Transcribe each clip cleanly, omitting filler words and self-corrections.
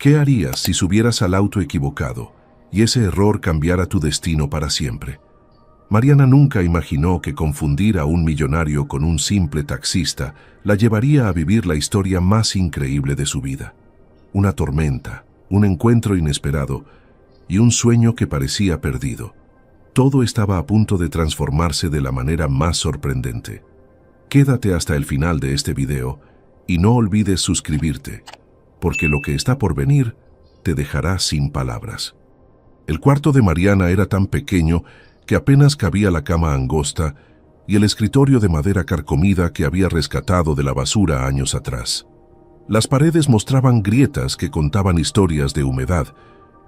¿Qué harías si subieras al auto equivocado y ese error cambiara tu destino para siempre? Mariana nunca imaginó que confundir a un millonario con un simple taxista la llevaría a vivir la historia más increíble de su vida. Una tormenta, un encuentro inesperado y un sueño que parecía perdido. Todo estaba a punto de transformarse de la manera más sorprendente. Quédate hasta el final de este video y no olvides suscribirte, porque lo que está por venir te dejará sin palabras. El cuarto de Mariana era tan pequeño que apenas cabía la cama angosta y el escritorio de madera carcomida que había rescatado de la basura años atrás. Las paredes mostraban grietas que contaban historias de humedad,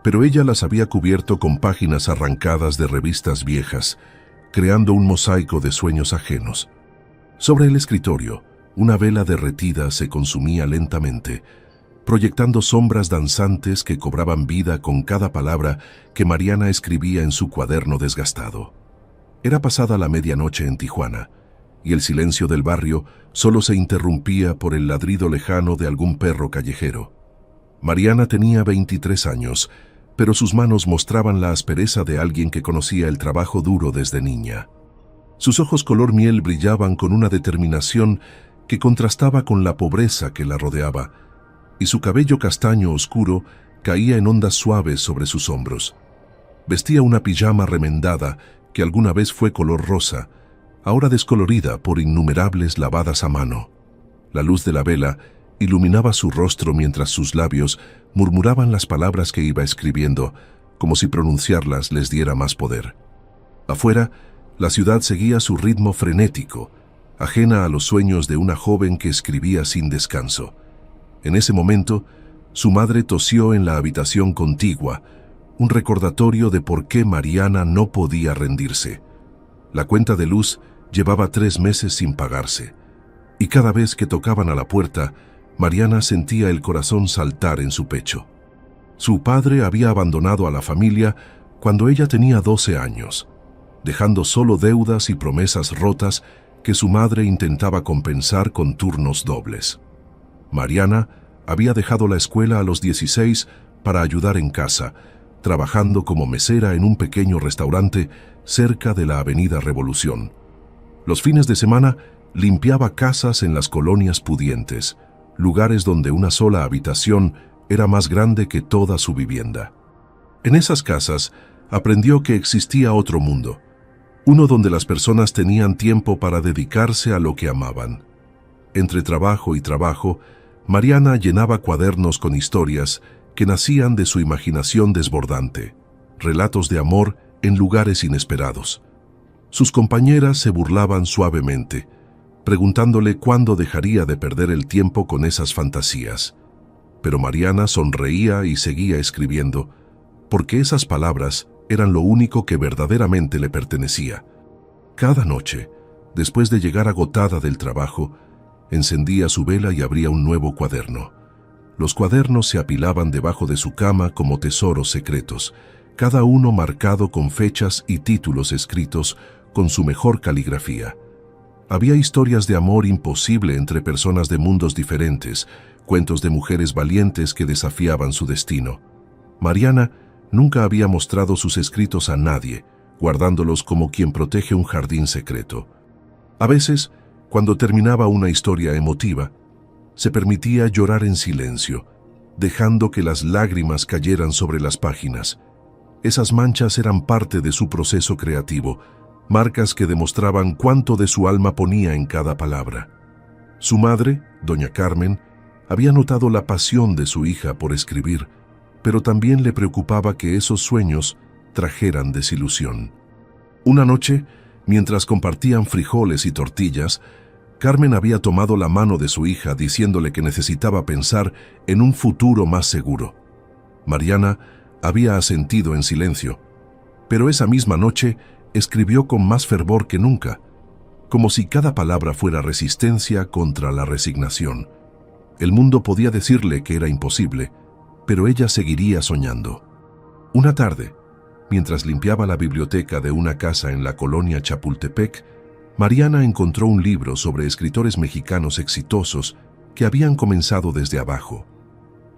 pero ella las había cubierto con páginas arrancadas de revistas viejas, creando un mosaico de sueños ajenos. Sobre el escritorio, una vela derretida se consumía lentamente, proyectando sombras danzantes que cobraban vida con cada palabra que Mariana escribía en su cuaderno desgastado. Era pasada la medianoche en Tijuana, y el silencio del barrio solo se interrumpía por el ladrido lejano de algún perro callejero. Mariana tenía 23 años, pero sus manos mostraban la aspereza de alguien que conocía el trabajo duro desde niña. Sus ojos color miel brillaban con una determinación que contrastaba con la pobreza que la rodeaba, y su cabello castaño oscuro caía en ondas suaves sobre sus hombros. Vestía una pijama remendada que alguna vez fue color rosa, ahora descolorida por innumerables lavadas a mano. La luz de la vela iluminaba su rostro mientras sus labios murmuraban las palabras que iba escribiendo, como si pronunciarlas les diera más poder. Afuera, la ciudad seguía su ritmo frenético, ajena a los sueños de una joven que escribía sin descanso. En ese momento, su madre tosió en la habitación contigua, un recordatorio de por qué Mariana no podía rendirse. La cuenta de luz llevaba 3 meses sin pagarse, y cada vez que tocaban a la puerta, Mariana sentía el corazón saltar en su pecho. Su padre había abandonado a la familia cuando ella tenía 12 años, dejando solo deudas y promesas rotas que su madre intentaba compensar con turnos dobles. Mariana había dejado la escuela a los 16 para ayudar en casa, trabajando como mesera en un pequeño restaurante cerca de la Avenida Revolución. Los fines de semana limpiaba casas en las colonias pudientes, lugares donde una sola habitación era más grande que toda su vivienda. En esas casas aprendió que existía otro mundo, uno donde las personas tenían tiempo para dedicarse a lo que amaban. Entre trabajo y trabajo, Mariana llenaba cuadernos con historias que nacían de su imaginación desbordante, relatos de amor en lugares inesperados. Sus compañeras se burlaban suavemente, preguntándole cuándo dejaría de perder el tiempo con esas fantasías. Pero Mariana sonreía y seguía escribiendo, porque esas palabras eran lo único que verdaderamente le pertenecía. Cada noche, después de llegar agotada del trabajo, encendía su vela y abría un nuevo cuaderno. Los cuadernos se apilaban debajo de su cama como tesoros secretos, cada uno marcado con fechas y títulos escritos con su mejor caligrafía. Había historias de amor imposible entre personas de mundos diferentes, cuentos de mujeres valientes que desafiaban su destino. Mariana nunca había mostrado sus escritos a nadie, guardándolos como quien protege un jardín secreto. A veces, cuando terminaba una historia emotiva, se permitía llorar en silencio, dejando que las lágrimas cayeran sobre las páginas. Esas manchas eran parte de su proceso creativo, marcas que demostraban cuánto de su alma ponía en cada palabra. Su madre, doña Carmen, había notado la pasión de su hija por escribir, pero también le preocupaba que esos sueños trajeran desilusión. Una noche, mientras compartían frijoles y tortillas, Carmen había tomado la mano de su hija diciéndole que necesitaba pensar en un futuro más seguro. Mariana había asentido en silencio, pero esa misma noche escribió con más fervor que nunca, como si cada palabra fuera resistencia contra la resignación. El mundo podía decirle que era imposible, pero ella seguiría soñando. Una tarde, mientras limpiaba la biblioteca de una casa en la colonia Chapultepec, Mariana encontró un libro sobre escritores mexicanos exitosos que habían comenzado desde abajo.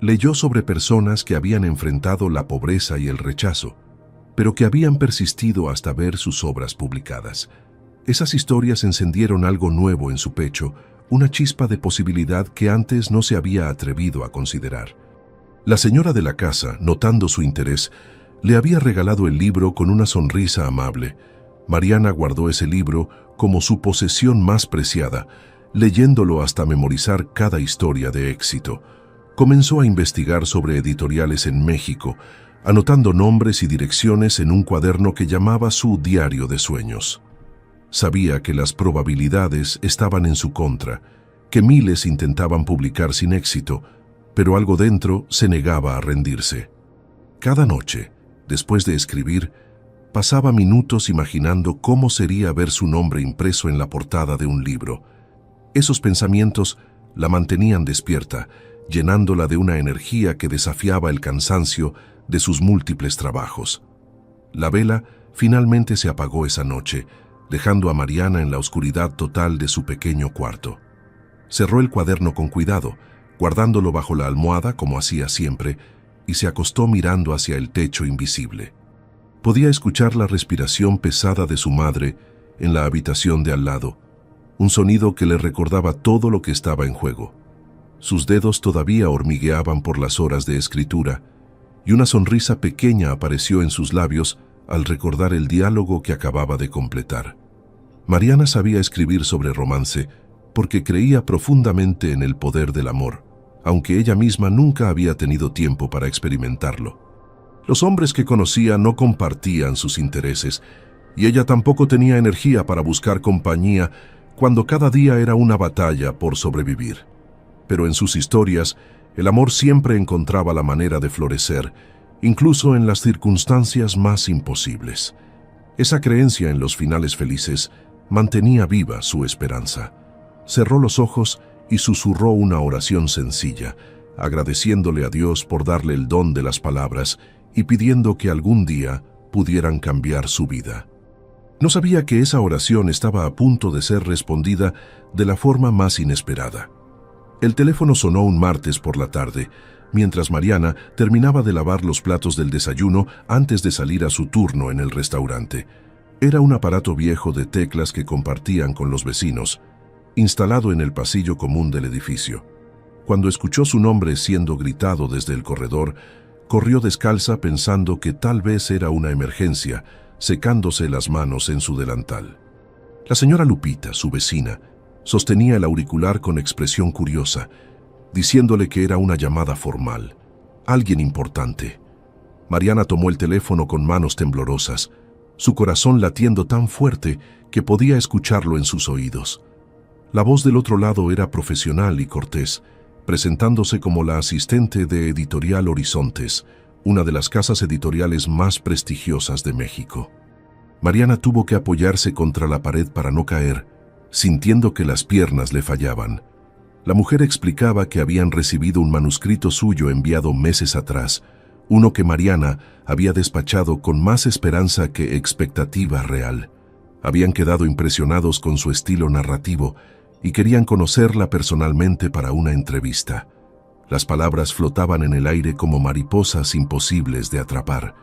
Leyó sobre personas que habían enfrentado la pobreza y el rechazo, pero que habían persistido hasta ver sus obras publicadas. Esas historias encendieron algo nuevo en su pecho, una chispa de posibilidad que antes no se había atrevido a considerar. La señora de la casa, notando su interés, le había regalado el libro con una sonrisa amable. Mariana guardó ese libro como su posesión más preciada, leyéndolo hasta memorizar cada historia de éxito. Comenzó a investigar sobre editoriales en México, anotando nombres y direcciones en un cuaderno que llamaba su diario de sueños. Sabía que las probabilidades estaban en su contra, que miles intentaban publicar sin éxito, pero algo dentro se negaba a rendirse. Cada noche, después de escribir, pasaba minutos imaginando cómo sería ver su nombre impreso en la portada de un libro. Esos pensamientos la mantenían despierta, llenándola de una energía que desafiaba el cansancio de sus múltiples trabajos. La vela finalmente se apagó esa noche, dejando a Mariana en la oscuridad total de su pequeño cuarto. Cerró el cuaderno con cuidado, guardándolo bajo la almohada como hacía siempre, y se acostó mirando hacia el techo invisible. Podía escuchar la respiración pesada de su madre en la habitación de al lado, un sonido que le recordaba todo lo que estaba en juego. Sus dedos todavía hormigueaban por las horas de escritura, y una sonrisa pequeña apareció en sus labios al recordar el diálogo que acababa de completar. Mariana sabía escribir sobre romance porque creía profundamente en el poder del amor, aunque ella misma nunca había tenido tiempo para experimentarlo. Los hombres que conocía no compartían sus intereses, y ella tampoco tenía energía para buscar compañía cuando cada día era una batalla por sobrevivir. Pero en sus historias, el amor siempre encontraba la manera de florecer, incluso en las circunstancias más imposibles. Esa creencia en los finales felices mantenía viva su esperanza. Cerró los ojos y susurró una oración sencilla, agradeciéndole a Dios por darle el don de las palabras y pidiendo que algún día pudieran cambiar su vida. No sabía que esa oración estaba a punto de ser respondida de la forma más inesperada. El teléfono sonó un martes por la tarde, mientras Mariana terminaba de lavar los platos del desayuno antes de salir a su turno en el restaurante. Era un aparato viejo de teclas que compartían con los vecinos, instalado en el pasillo común del edificio. Cuando escuchó su nombre siendo gritado desde el corredor, corrió descalza pensando que tal vez era una emergencia, secándose las manos en su delantal. La señora Lupita, su vecina, sostenía el auricular con expresión curiosa, diciéndole que era una llamada formal, alguien importante. Mariana tomó el teléfono con manos temblorosas, su corazón latiendo tan fuerte que podía escucharlo en sus oídos. La voz del otro lado era profesional y cortés, presentándose como la asistente de Editorial Horizontes, una de las casas editoriales más prestigiosas de México. Mariana tuvo que apoyarse contra la pared para no caer, sintiendo que las piernas le fallaban. La mujer explicaba que habían recibido un manuscrito suyo enviado meses atrás, uno que Mariana había despachado con más esperanza que expectativa real. Habían quedado impresionados con su estilo narrativo y querían conocerla personalmente para una entrevista. Las palabras flotaban en el aire como mariposas imposibles de atrapar.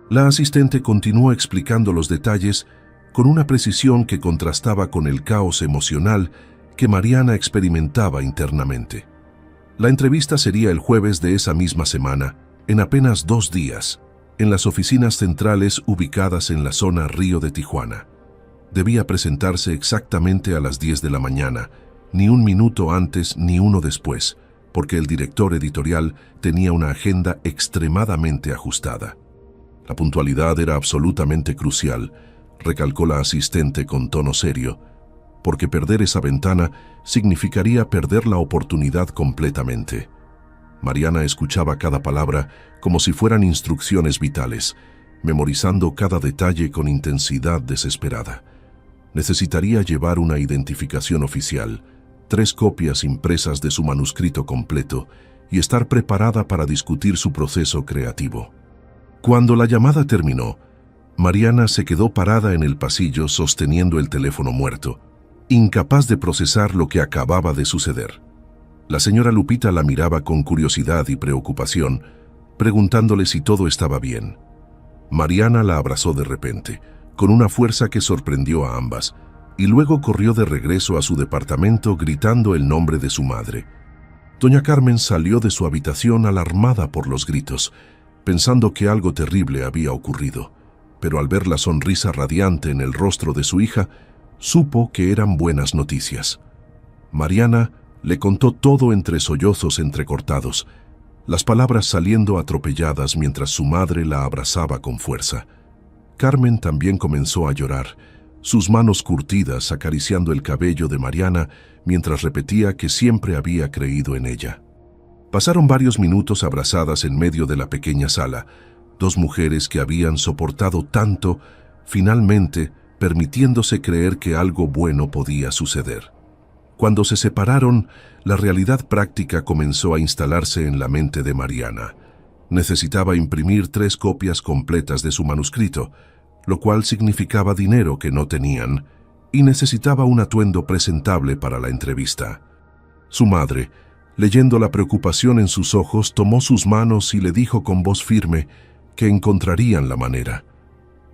La asistente continuó explicando los detalles con una precisión que contrastaba con el caos emocional que Mariana experimentaba internamente. La entrevista sería el jueves de esa misma semana, en apenas 2 días, en las oficinas centrales ubicadas en la zona Río de Tijuana. Debía presentarse exactamente a las 10 de la mañana, ni un minuto antes ni uno después, porque el director editorial tenía una agenda extremadamente ajustada. La puntualidad era absolutamente crucial, recalcó la asistente con tono serio, porque perder esa ventana significaría perder la oportunidad completamente. Mariana escuchaba cada palabra como si fueran instrucciones vitales, memorizando cada detalle con intensidad desesperada. Necesitaría llevar una identificación oficial, 3 copias impresas de su manuscrito completo y estar preparada para discutir su proceso creativo. Cuando la llamada terminó, Mariana se quedó parada en el pasillo sosteniendo el teléfono muerto, incapaz de procesar lo que acababa de suceder. La señora Lupita la miraba con curiosidad y preocupación, preguntándole si todo estaba bien. Mariana la abrazó de repente, con una fuerza que sorprendió a ambas, y luego corrió de regreso a su departamento gritando el nombre de su madre. Doña Carmen salió de su habitación alarmada por los gritos, pensando que algo terrible había ocurrido, pero al ver la sonrisa radiante en el rostro de su hija, supo que eran buenas noticias. Mariana le contó todo entre sollozos entrecortados, las palabras saliendo atropelladas mientras su madre la abrazaba con fuerza. Carmen también comenzó a llorar, sus manos curtidas acariciando el cabello de Mariana mientras repetía que siempre había creído en ella. Pasaron varios minutos abrazadas en medio de la pequeña sala, dos mujeres que habían soportado tanto, finalmente permitiéndose creer que algo bueno podía suceder. Cuando se separaron, la realidad práctica comenzó a instalarse en la mente de Mariana. Necesitaba imprimir 3 copias completas de su manuscrito, lo cual significaba dinero que no tenían, y necesitaba un atuendo presentable para la entrevista. Su madre, leyendo la preocupación en sus ojos, tomó sus manos y le dijo con voz firme que encontrarían la manera.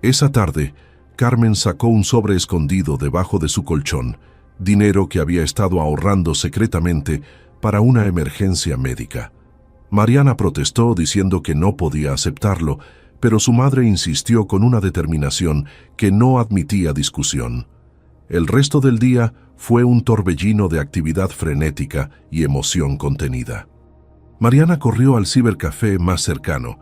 Esa tarde, Carmen sacó un sobre escondido debajo de su colchón, dinero que había estado ahorrando secretamente para una emergencia médica. Mariana protestó diciendo que no podía aceptarlo, pero su madre insistió con una determinación que no admitía discusión. El resto del día fue un torbellino de actividad frenética y emoción contenida. Mariana corrió al cibercafé más cercano,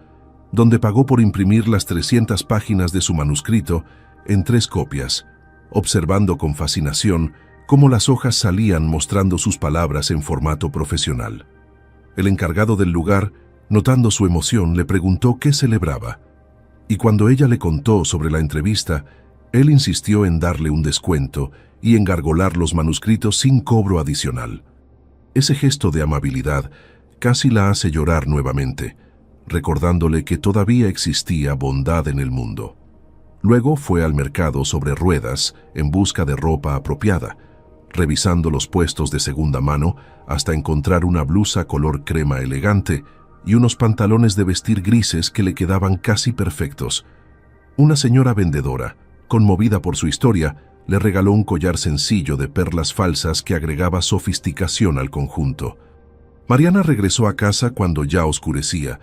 donde pagó por imprimir las 300 páginas de su manuscrito en 3 copias, observando con fascinación cómo las hojas salían mostrando sus palabras en formato profesional. El encargado del lugar, notando su emoción, le preguntó qué celebraba, y cuando ella le contó sobre la entrevista, él insistió en darle un descuento y engargolar los manuscritos sin cobro adicional. Ese gesto de amabilidad casi la hace llorar nuevamente, recordándole que todavía existía bondad en el mundo. Luego fue al mercado sobre ruedas en busca de ropa apropiada, revisando los puestos de segunda mano hasta encontrar una blusa color crema elegante y unos pantalones de vestir grises que le quedaban casi perfectos. Una señora vendedora, conmovida por su historia, le regaló un collar sencillo de perlas falsas que agregaba sofisticación al conjunto. Mariana regresó a casa cuando ya oscurecía,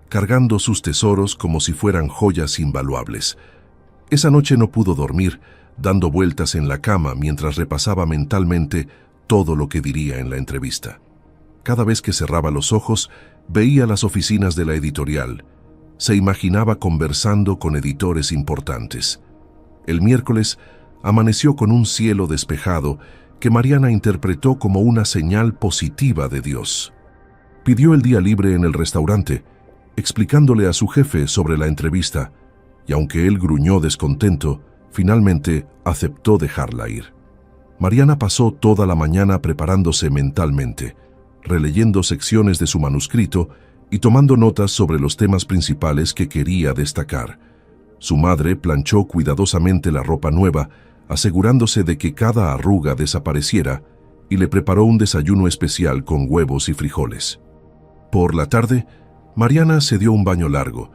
cargando sus tesoros como si fueran joyas invaluables. Esa noche no pudo dormir, dando vueltas en la cama mientras repasaba mentalmente todo lo que diría en la entrevista. Cada vez que cerraba los ojos, veía las oficinas de la editorial. Se imaginaba conversando con editores importantes. El miércoles amaneció con un cielo despejado que Mariana interpretó como una señal positiva de Dios. Pidió el día libre en el restaurante, explicándole a su jefe sobre la entrevista, y aunque él gruñó descontento, finalmente aceptó dejarla ir. Mariana pasó toda la mañana preparándose mentalmente, releyendo secciones de su manuscrito y tomando notas sobre los temas principales que quería destacar. Su madre planchó cuidadosamente la ropa nueva, asegurándose de que cada arruga desapareciera, y le preparó un desayuno especial con huevos y frijoles. Por la tarde, Mariana se dio un baño largo,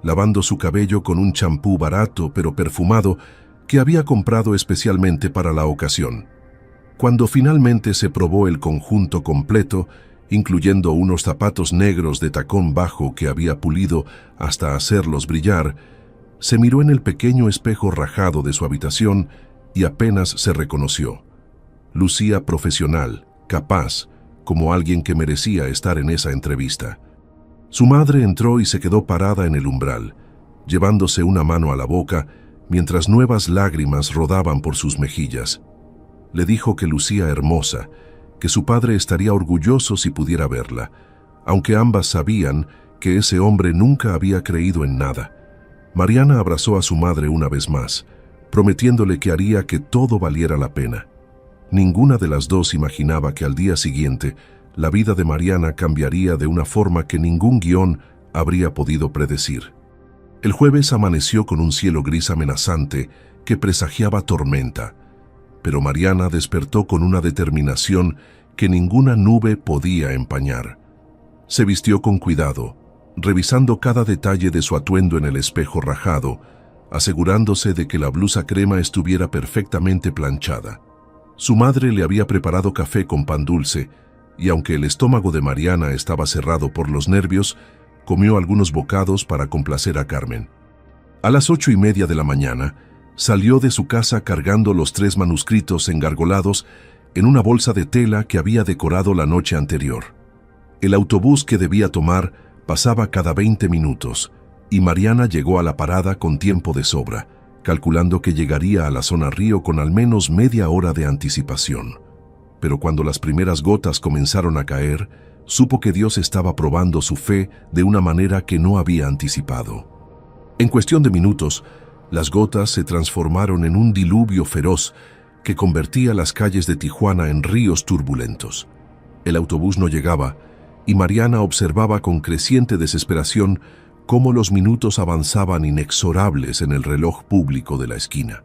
lavando su cabello con un champú barato pero perfumado que había comprado especialmente para la ocasión. Cuando finalmente se probó el conjunto completo, incluyendo unos zapatos negros de tacón bajo que había pulido hasta hacerlos brillar, se miró en el pequeño espejo rajado de su habitación y apenas se reconoció. Lucía profesional, capaz, como alguien que merecía estar en esa entrevista. Su madre entró y se quedó parada en el umbral, llevándose una mano a la boca mientras nuevas lágrimas rodaban por sus mejillas. Le dijo que lucía hermosa, que su padre estaría orgulloso si pudiera verla, aunque ambas sabían que ese hombre nunca había creído en nada. Mariana abrazó a su madre una vez más, prometiéndole que haría que todo valiera la pena. Ninguna de las dos imaginaba que al día siguiente la vida de Mariana cambiaría de una forma que ningún guión habría podido predecir. El jueves amaneció con un cielo gris amenazante que presagiaba tormenta, pero Mariana despertó con una determinación que ninguna nube podía empañar. Se vistió con cuidado, revisando cada detalle de su atuendo en el espejo rajado, asegurándose de que la blusa crema estuviera perfectamente planchada. Su madre le había preparado café con pan dulce, y aunque el estómago de Mariana estaba cerrado por los nervios, comió algunos bocados para complacer a Carmen. A las 8:30 de la mañana, salió de su casa cargando los 3 manuscritos engargolados en una bolsa de tela que había decorado la noche anterior. El autobús que debía tomar pasaba cada 20 minutos, y Mariana llegó a la parada con tiempo de sobra, calculando que llegaría a la zona Río con al menos media hora de anticipación. Pero cuando las primeras gotas comenzaron a caer, supo que Dios estaba probando su fe de una manera que no había anticipado. En cuestión de minutos, las gotas se transformaron en un diluvio feroz que convertía las calles de Tijuana en ríos turbulentos. El autobús no llegaba, y Mariana observaba con creciente desesperación cómo los minutos avanzaban inexorables en el reloj público de la esquina.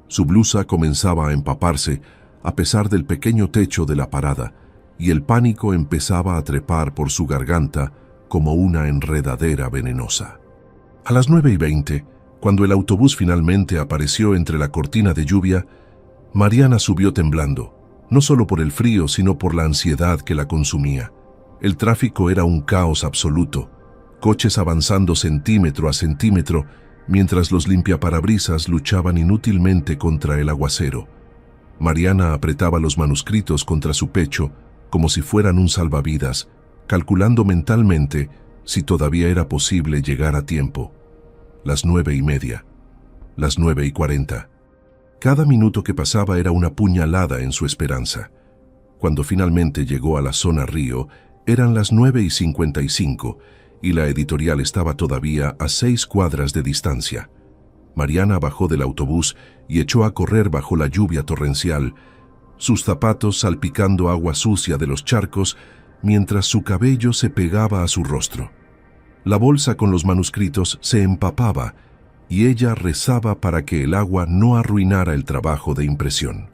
Su blusa comenzaba a empaparse a pesar del pequeño techo de la parada, y el pánico empezaba a trepar por su garganta como una enredadera venenosa. A las 9:20, cuando el autobús finalmente apareció entre la cortina de lluvia, Mariana subió temblando, no solo por el frío, sino por la ansiedad que la consumía. El tráfico era un caos absoluto, coches avanzando centímetro a centímetro, mientras los limpiaparabrisas luchaban inútilmente contra el aguacero. Mariana apretaba los manuscritos contra su pecho como si fueran un salvavidas, calculando mentalmente si todavía era posible llegar a tiempo. Las 9:30, las 9:40. Cada minuto que pasaba era una puñalada en su esperanza. Cuando finalmente llegó a la zona Río, eran las 9:55 y la editorial estaba todavía a 6 cuadras de distancia. Mariana bajó del autobús y echó a correr bajo la lluvia torrencial, sus zapatos salpicando agua sucia de los charcos mientras su cabello se pegaba a su rostro. La bolsa con los manuscritos se empapaba y ella rezaba para que el agua no arruinara el trabajo de impresión.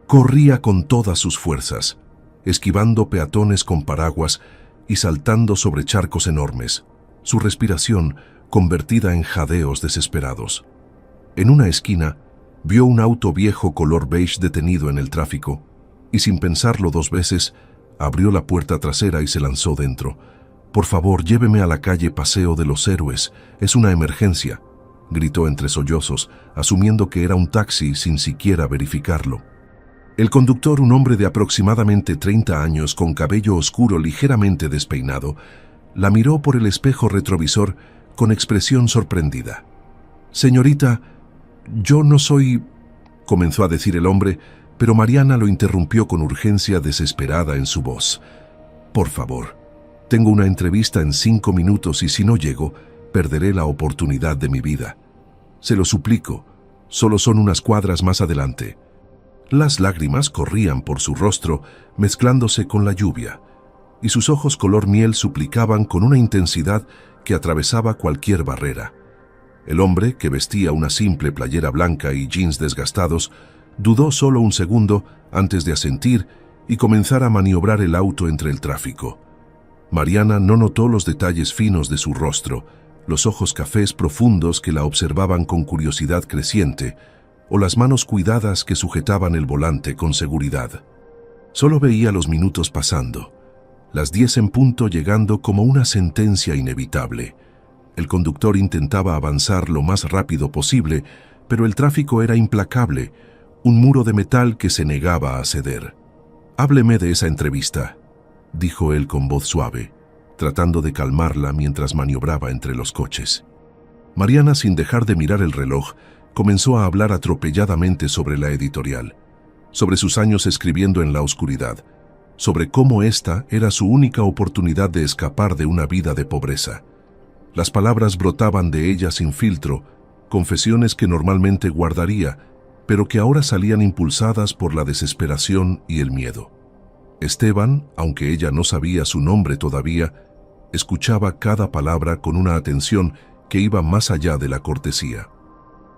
Corría con todas sus fuerzas, esquivando peatones con paraguas y saltando sobre charcos enormes, su respiración convertida en jadeos desesperados. En una esquina, vio un auto viejo color beige detenido en el tráfico, y sin pensarlo 2 veces, abrió la puerta trasera y se lanzó dentro. «Por favor, lléveme a la calle Paseo de los Héroes, es una emergencia», gritó entre sollozos, asumiendo que era un taxi sin siquiera verificarlo. El conductor, un hombre de aproximadamente 30 años con cabello oscuro ligeramente despeinado, la miró por el espejo retrovisor con expresión sorprendida. «Señorita, yo no soy…», comenzó a decir el hombre, pero Mariana lo interrumpió con urgencia desesperada en su voz. «Por favor, tengo una entrevista en 5 minutos y si no llego, perderé la oportunidad de mi vida. Se lo suplico, solo son unas cuadras más adelante». Las lágrimas corrían por su rostro, mezclándose con la lluvia, y sus ojos color miel suplicaban con una intensidad que atravesaba cualquier barrera. El hombre, que vestía una simple playera blanca y jeans desgastados, dudó solo un segundo antes de asentir y comenzar a maniobrar el auto entre el tráfico. Mariana no notó los detalles finos de su rostro, los ojos cafés profundos que la observaban con curiosidad creciente, o las manos cuidadas que sujetaban el volante con seguridad. Solo veía los minutos pasando, las 10 en punto llegando como una sentencia inevitable. El conductor intentaba avanzar lo más rápido posible, pero el tráfico era implacable, un muro de metal que se negaba a ceder. «Hábleme de esa entrevista», dijo él con voz suave, tratando de calmarla mientras maniobraba entre los coches. Mariana, sin dejar de mirar el reloj, comenzó a hablar atropelladamente sobre la editorial, sobre sus años escribiendo en la oscuridad, sobre cómo esta era su única oportunidad de escapar de una vida de pobreza. Las palabras brotaban de ella sin filtro, confesiones que normalmente guardaría, pero que ahora salían impulsadas por la desesperación y el miedo. Esteban, aunque ella no sabía su nombre todavía, escuchaba cada palabra con una atención que iba más allá de la cortesía.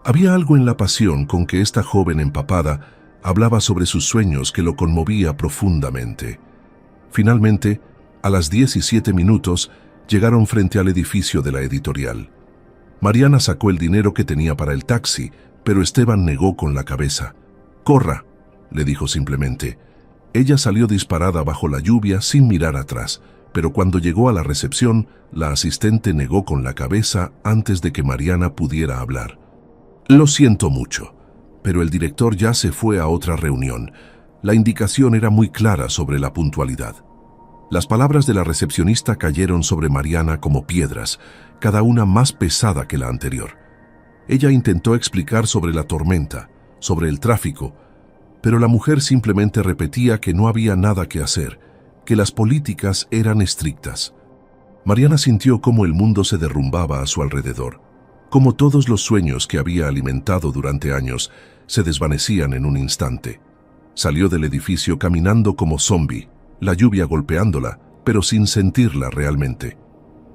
Había algo en la pasión con que esta joven empapada Hablaba sobre sus sueños que lo conmovía profundamente. Finalmente, a las 17 llegaron frente al edificio de la editorial. Mariana sacó el dinero que tenía para el taxi, pero Esteban negó con la cabeza. «Corra», le dijo simplemente. Ella salió disparada bajo la lluvia sin mirar atrás, pero cuando llegó a la recepción, la asistente negó con la cabeza antes de que Mariana pudiera hablar. «Lo siento mucho, pero el director ya se fue a otra reunión. La indicación era muy clara sobre la puntualidad». Las palabras de la recepcionista cayeron sobre Mariana como piedras, cada una más pesada que la anterior. Ella intentó explicar sobre la tormenta, sobre el tráfico, pero la mujer simplemente repetía que no había nada que hacer, que las políticas eran estrictas. Mariana sintió cómo el mundo se derrumbaba a su alrededor, cómo todos los sueños que había alimentado durante años se desvanecían en un instante. Salió del edificio caminando como zombi, la lluvia golpeándola, pero sin sentirla realmente.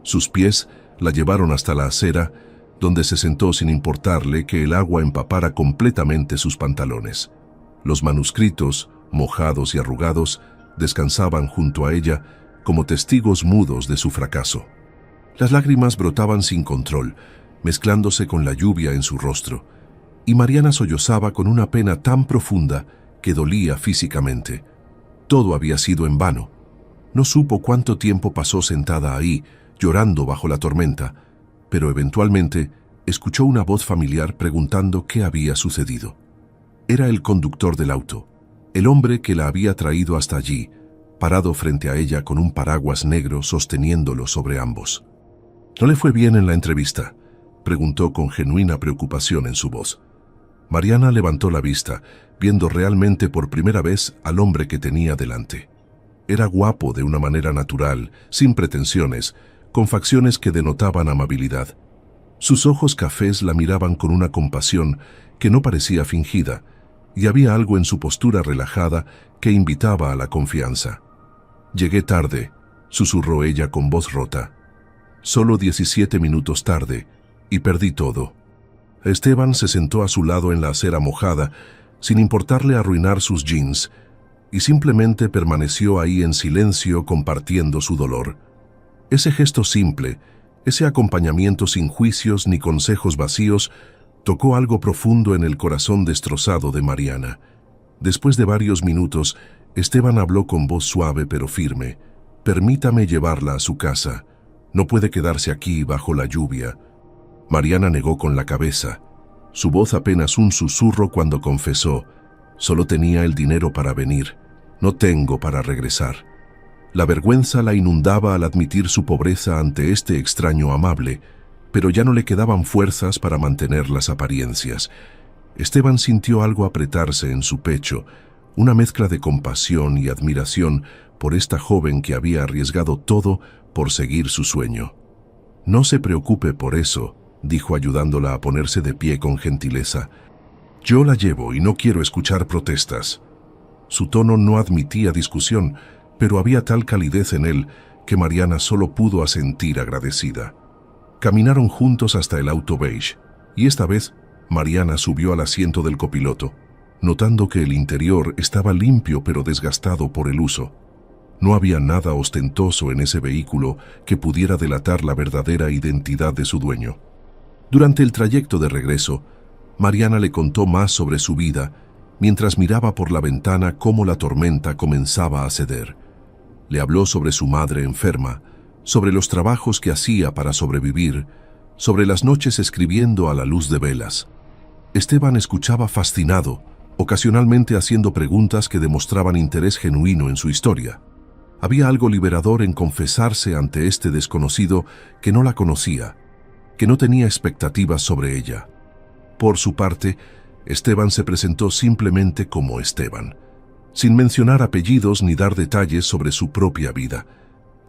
Sus pies la llevaron hasta la acera, donde se sentó sin importarle que el agua empapara completamente sus pantalones. Los manuscritos, mojados y arrugados, descansaban junto a ella como testigos mudos de su fracaso. Las lágrimas brotaban sin control, mezclándose con la lluvia en su rostro, y Mariana sollozaba con una pena tan profunda que dolía físicamente. Todo había sido en vano. No supo cuánto tiempo pasó sentada ahí, llorando bajo la tormenta, pero eventualmente escuchó una voz familiar preguntando qué había sucedido. Era el conductor del auto, el hombre que la había traído hasta allí, parado frente a ella con un paraguas negro sosteniéndolo sobre ambos. «¿No le fue bien en la entrevista?», preguntó con genuina preocupación en su voz. Mariana levantó la vista, viendo realmente por primera vez al hombre que tenía delante. Era guapo de una manera natural, sin pretensiones, con facciones que denotaban amabilidad. Sus ojos cafés la miraban con una compasión que no parecía fingida, y había algo en su postura relajada que invitaba a la confianza. «Llegué tarde», susurró ella con voz rota. «Solo 17 minutos tarde, y perdí todo». Esteban se sentó a su lado en la acera mojada, sin importarle arruinar sus jeans, y simplemente permaneció ahí en silencio compartiendo su dolor. Ese gesto simple, ese acompañamiento sin juicios ni consejos vacíos, tocó algo profundo en el corazón destrozado de Mariana. Después de varios minutos, Esteban habló con voz suave pero firme. «Permítame llevarla a su casa. No puede quedarse aquí bajo la lluvia». Mariana negó con la cabeza. Su voz apenas un susurro cuando confesó: «Solo tenía el dinero para venir. No tengo para regresar». La vergüenza la inundaba al admitir su pobreza ante este extraño amable, pero ya no le quedaban fuerzas para mantener las apariencias. Esteban sintió algo apretarse en su pecho, una mezcla de compasión y admiración por esta joven que había arriesgado todo por seguir su sueño. «No se preocupe por eso», dijo ayudándola a ponerse de pie con gentileza. «Yo la llevo y no quiero escuchar protestas». Su tono no admitía discusión, pero había tal calidez en él que Mariana solo pudo asentir agradecida. Caminaron juntos hasta el auto beige, y esta vez Mariana subió al asiento del copiloto, notando que el interior estaba limpio pero desgastado por el uso. No había nada ostentoso en ese vehículo que pudiera delatar la verdadera identidad de su dueño. Durante el trayecto de regreso, Mariana le contó más sobre su vida, mientras miraba por la ventana cómo la tormenta comenzaba a ceder. Le habló sobre su madre enferma, sobre los trabajos que hacía para sobrevivir, sobre las noches escribiendo a la luz de velas. Esteban escuchaba fascinado, ocasionalmente haciendo preguntas que demostraban interés genuino en su historia. Había algo liberador en confesarse ante este desconocido que no la conocía, que no tenía expectativas sobre ella. Por su parte, Esteban se presentó simplemente como Esteban, sin mencionar apellidos ni dar detalles sobre su propia vida.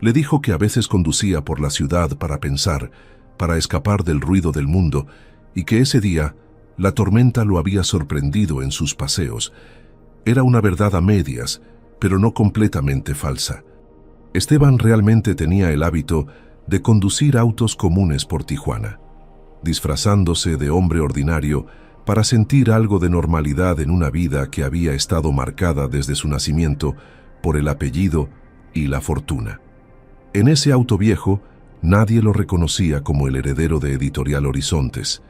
Le dijo que a veces conducía por la ciudad para pensar, para escapar del ruido del mundo, y que ese día la tormenta lo había sorprendido en sus paseos. Era una verdad a medias, pero no completamente falsa. Esteban realmente tenía el hábito de conducir autos comunes por Tijuana, disfrazándose de hombre ordinario para sentir algo de normalidad en una vida que había estado marcada desde su nacimiento por el apellido y la fortuna. En ese auto viejo, nadie lo reconocía como el heredero de Editorial Horizontes.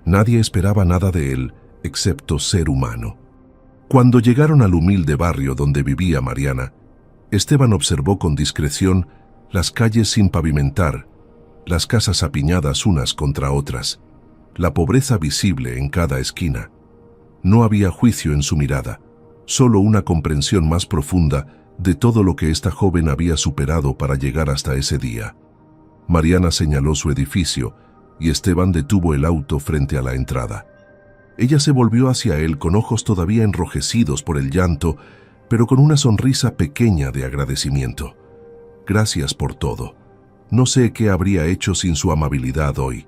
Nadie esperaba nada de él, excepto ser humano. Cuando llegaron al humilde barrio donde vivía Mariana, Esteban observó con discreción las calles sin pavimentar, las casas apiñadas unas contra otras, la pobreza visible en cada esquina. No había juicio en su mirada, solo una comprensión más profunda de todo lo que esta joven había superado para llegar hasta ese día. Mariana señaló su edificio y Esteban detuvo el auto frente a la entrada. Ella se volvió hacia él con ojos todavía enrojecidos por el llanto, pero con una sonrisa pequeña de agradecimiento. Gracias por todo. No sé qué habría hecho sin su amabilidad hoy.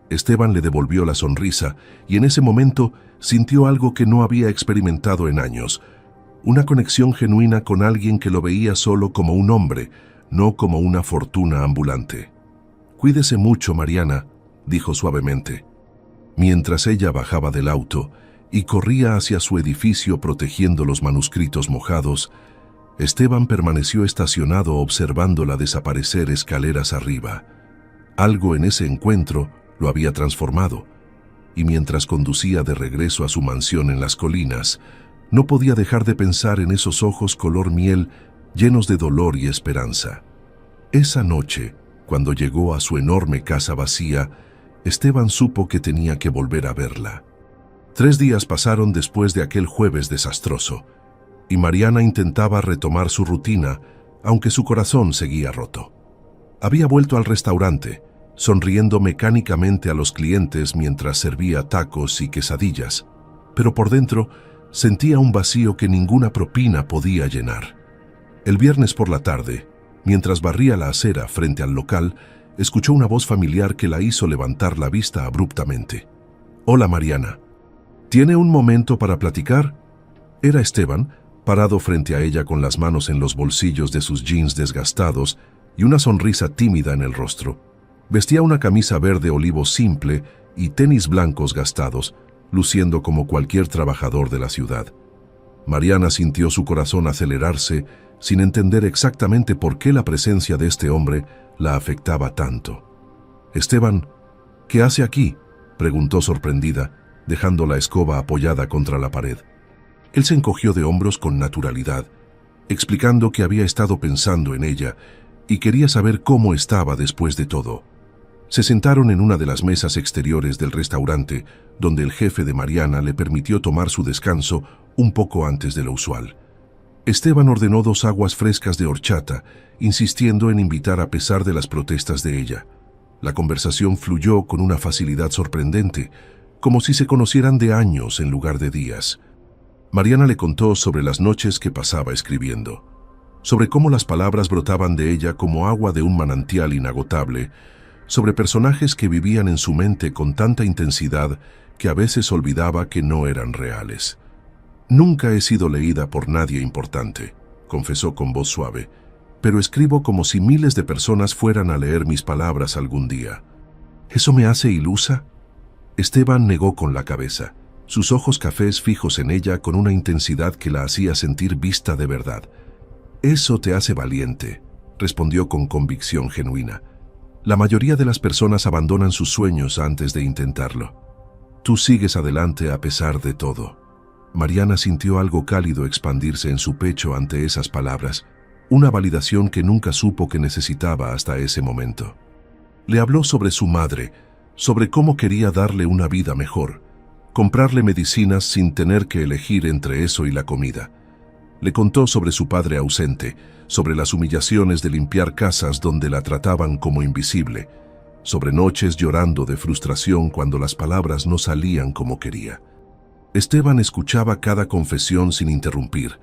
Esteban le devolvió la sonrisa y en ese momento sintió algo que no había experimentado en años, una conexión genuina con alguien que lo veía solo como un hombre, no como una fortuna ambulante. «Cuídese mucho, Mariana», dijo suavemente. Mientras ella bajaba del auto y corría hacia su edificio protegiendo los manuscritos mojados, Esteban permaneció estacionado observándola desaparecer escaleras arriba. Algo en ese encuentro lo había transformado, y mientras conducía de regreso a su mansión en las colinas, no podía dejar de pensar en esos ojos color miel llenos de dolor y esperanza. Esa noche, cuando llegó a su enorme casa vacía, Esteban supo que tenía que volver a verla. 3 días pasaron después de aquel jueves desastroso, y Mariana intentaba retomar su rutina, aunque su corazón seguía roto. Había vuelto al restaurante, sonriendo mecánicamente a los clientes mientras servía tacos y quesadillas, pero por dentro sentía un vacío que ninguna propina podía llenar. El viernes por la tarde, mientras barría la acera frente al local, escuchó una voz familiar que la hizo levantar la vista abruptamente. «Hola, Mariana. ¿Tiene un momento para platicar?» Era Esteban, parado frente a ella con las manos en los bolsillos de sus jeans desgastados y una sonrisa tímida en el rostro. Vestía una camisa verde olivo simple y tenis blancos gastados, luciendo como cualquier trabajador de la ciudad. Mariana sintió su corazón acelerarse sin entender exactamente por qué la presencia de este hombre la afectaba tanto. «Esteban, ¿qué hace aquí?», preguntó sorprendida, dejando la escoba apoyada contra la pared. Él se encogió de hombros con naturalidad, explicando que había estado pensando en ella y quería saber cómo estaba después de todo. Se sentaron en una de las mesas exteriores del restaurante, donde el jefe de Mariana le permitió tomar su descanso un poco antes de lo usual. Esteban ordenó 2 aguas frescas de horchata, insistiendo en invitar a pesar de las protestas de ella. La conversación fluyó con una facilidad sorprendente, como si se conocieran de años en lugar de días. Mariana le contó sobre las noches que pasaba escribiendo, sobre cómo las palabras brotaban de ella como agua de un manantial inagotable, sobre personajes que vivían en su mente con tanta intensidad que a veces olvidaba que no eran reales. «Nunca he sido leída por nadie importante», confesó con voz suave, «pero escribo como si miles de personas fueran a leer mis palabras algún día». «¿Eso me hace ilusa?». Esteban negó con la cabeza, sus ojos cafés fijos en ella con una intensidad que la hacía sentir vista de verdad. «Eso te hace valiente», respondió con convicción genuina. «La mayoría de las personas abandonan sus sueños antes de intentarlo. Tú sigues adelante a pesar de todo». Mariana sintió algo cálido expandirse en su pecho ante esas palabras, una validación que nunca supo que necesitaba hasta ese momento. Le habló sobre su madre, sobre cómo quería darle una vida mejor, comprarle medicinas sin tener que elegir entre eso y la comida. Le contó sobre su padre ausente, sobre las humillaciones de limpiar casas donde la trataban como invisible, sobre noches llorando de frustración cuando las palabras no salían como quería. Esteban escuchaba cada confesión sin interrumpir,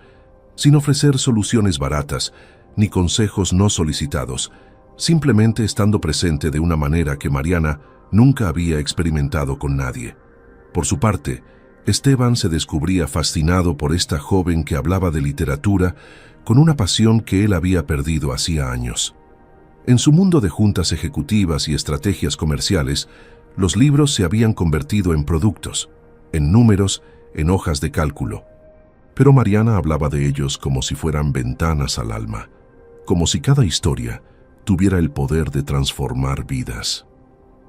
sin ofrecer soluciones baratas, ni consejos no solicitados, simplemente estando presente de una manera que Mariana nunca había experimentado con nadie. Por su parte, Esteban se descubría fascinado por esta joven que hablaba de literatura con una pasión que él había perdido hacía años. En su mundo de juntas ejecutivas y estrategias comerciales, los libros se habían convertido en productos, en números, en hojas de cálculo. Pero Mariana hablaba de ellos como si fueran ventanas al alma, como si cada historia tuviera el poder de transformar vidas.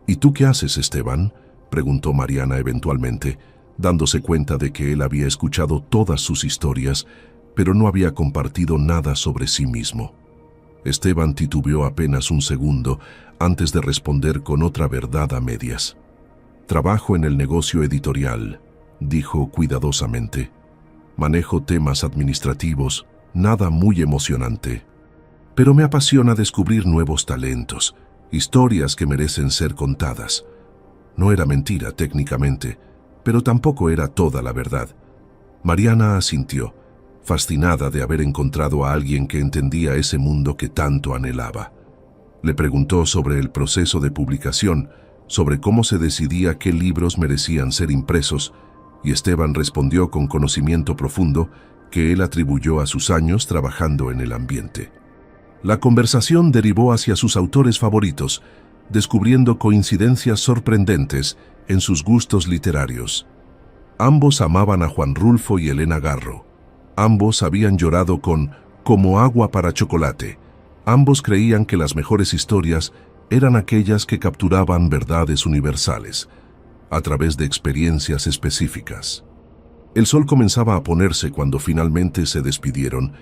¿Y tú qué haces, Esteban?, preguntó Mariana eventualmente, dándose cuenta de que él había escuchado todas sus historias, pero no había compartido nada sobre sí mismo. Esteban titubeó apenas un segundo antes de responder con otra verdad a medias. Trabajo en el negocio editorial, dijo cuidadosamente. Manejo temas administrativos, nada muy emocionante. Pero me apasiona descubrir nuevos talentos, historias que merecen ser contadas. No era mentira técnicamente, pero tampoco era toda la verdad. Mariana asintió, fascinada de haber encontrado a alguien que entendía ese mundo que tanto anhelaba. Le preguntó sobre el proceso de publicación, sobre cómo se decidía qué libros merecían ser impresos, y Esteban respondió con conocimiento profundo que él atribuyó a sus años trabajando en el ambiente. La conversación derivó hacia sus autores favoritos, descubriendo coincidencias sorprendentes en sus gustos literarios. Ambos amaban a Juan Rulfo y Elena Garro. Ambos habían llorado con Como agua para chocolate. Ambos creían que las mejores historias eran aquellas que capturaban verdades universales, a través de experiencias específicas. El sol comenzaba a ponerse cuando finalmente se despidieron,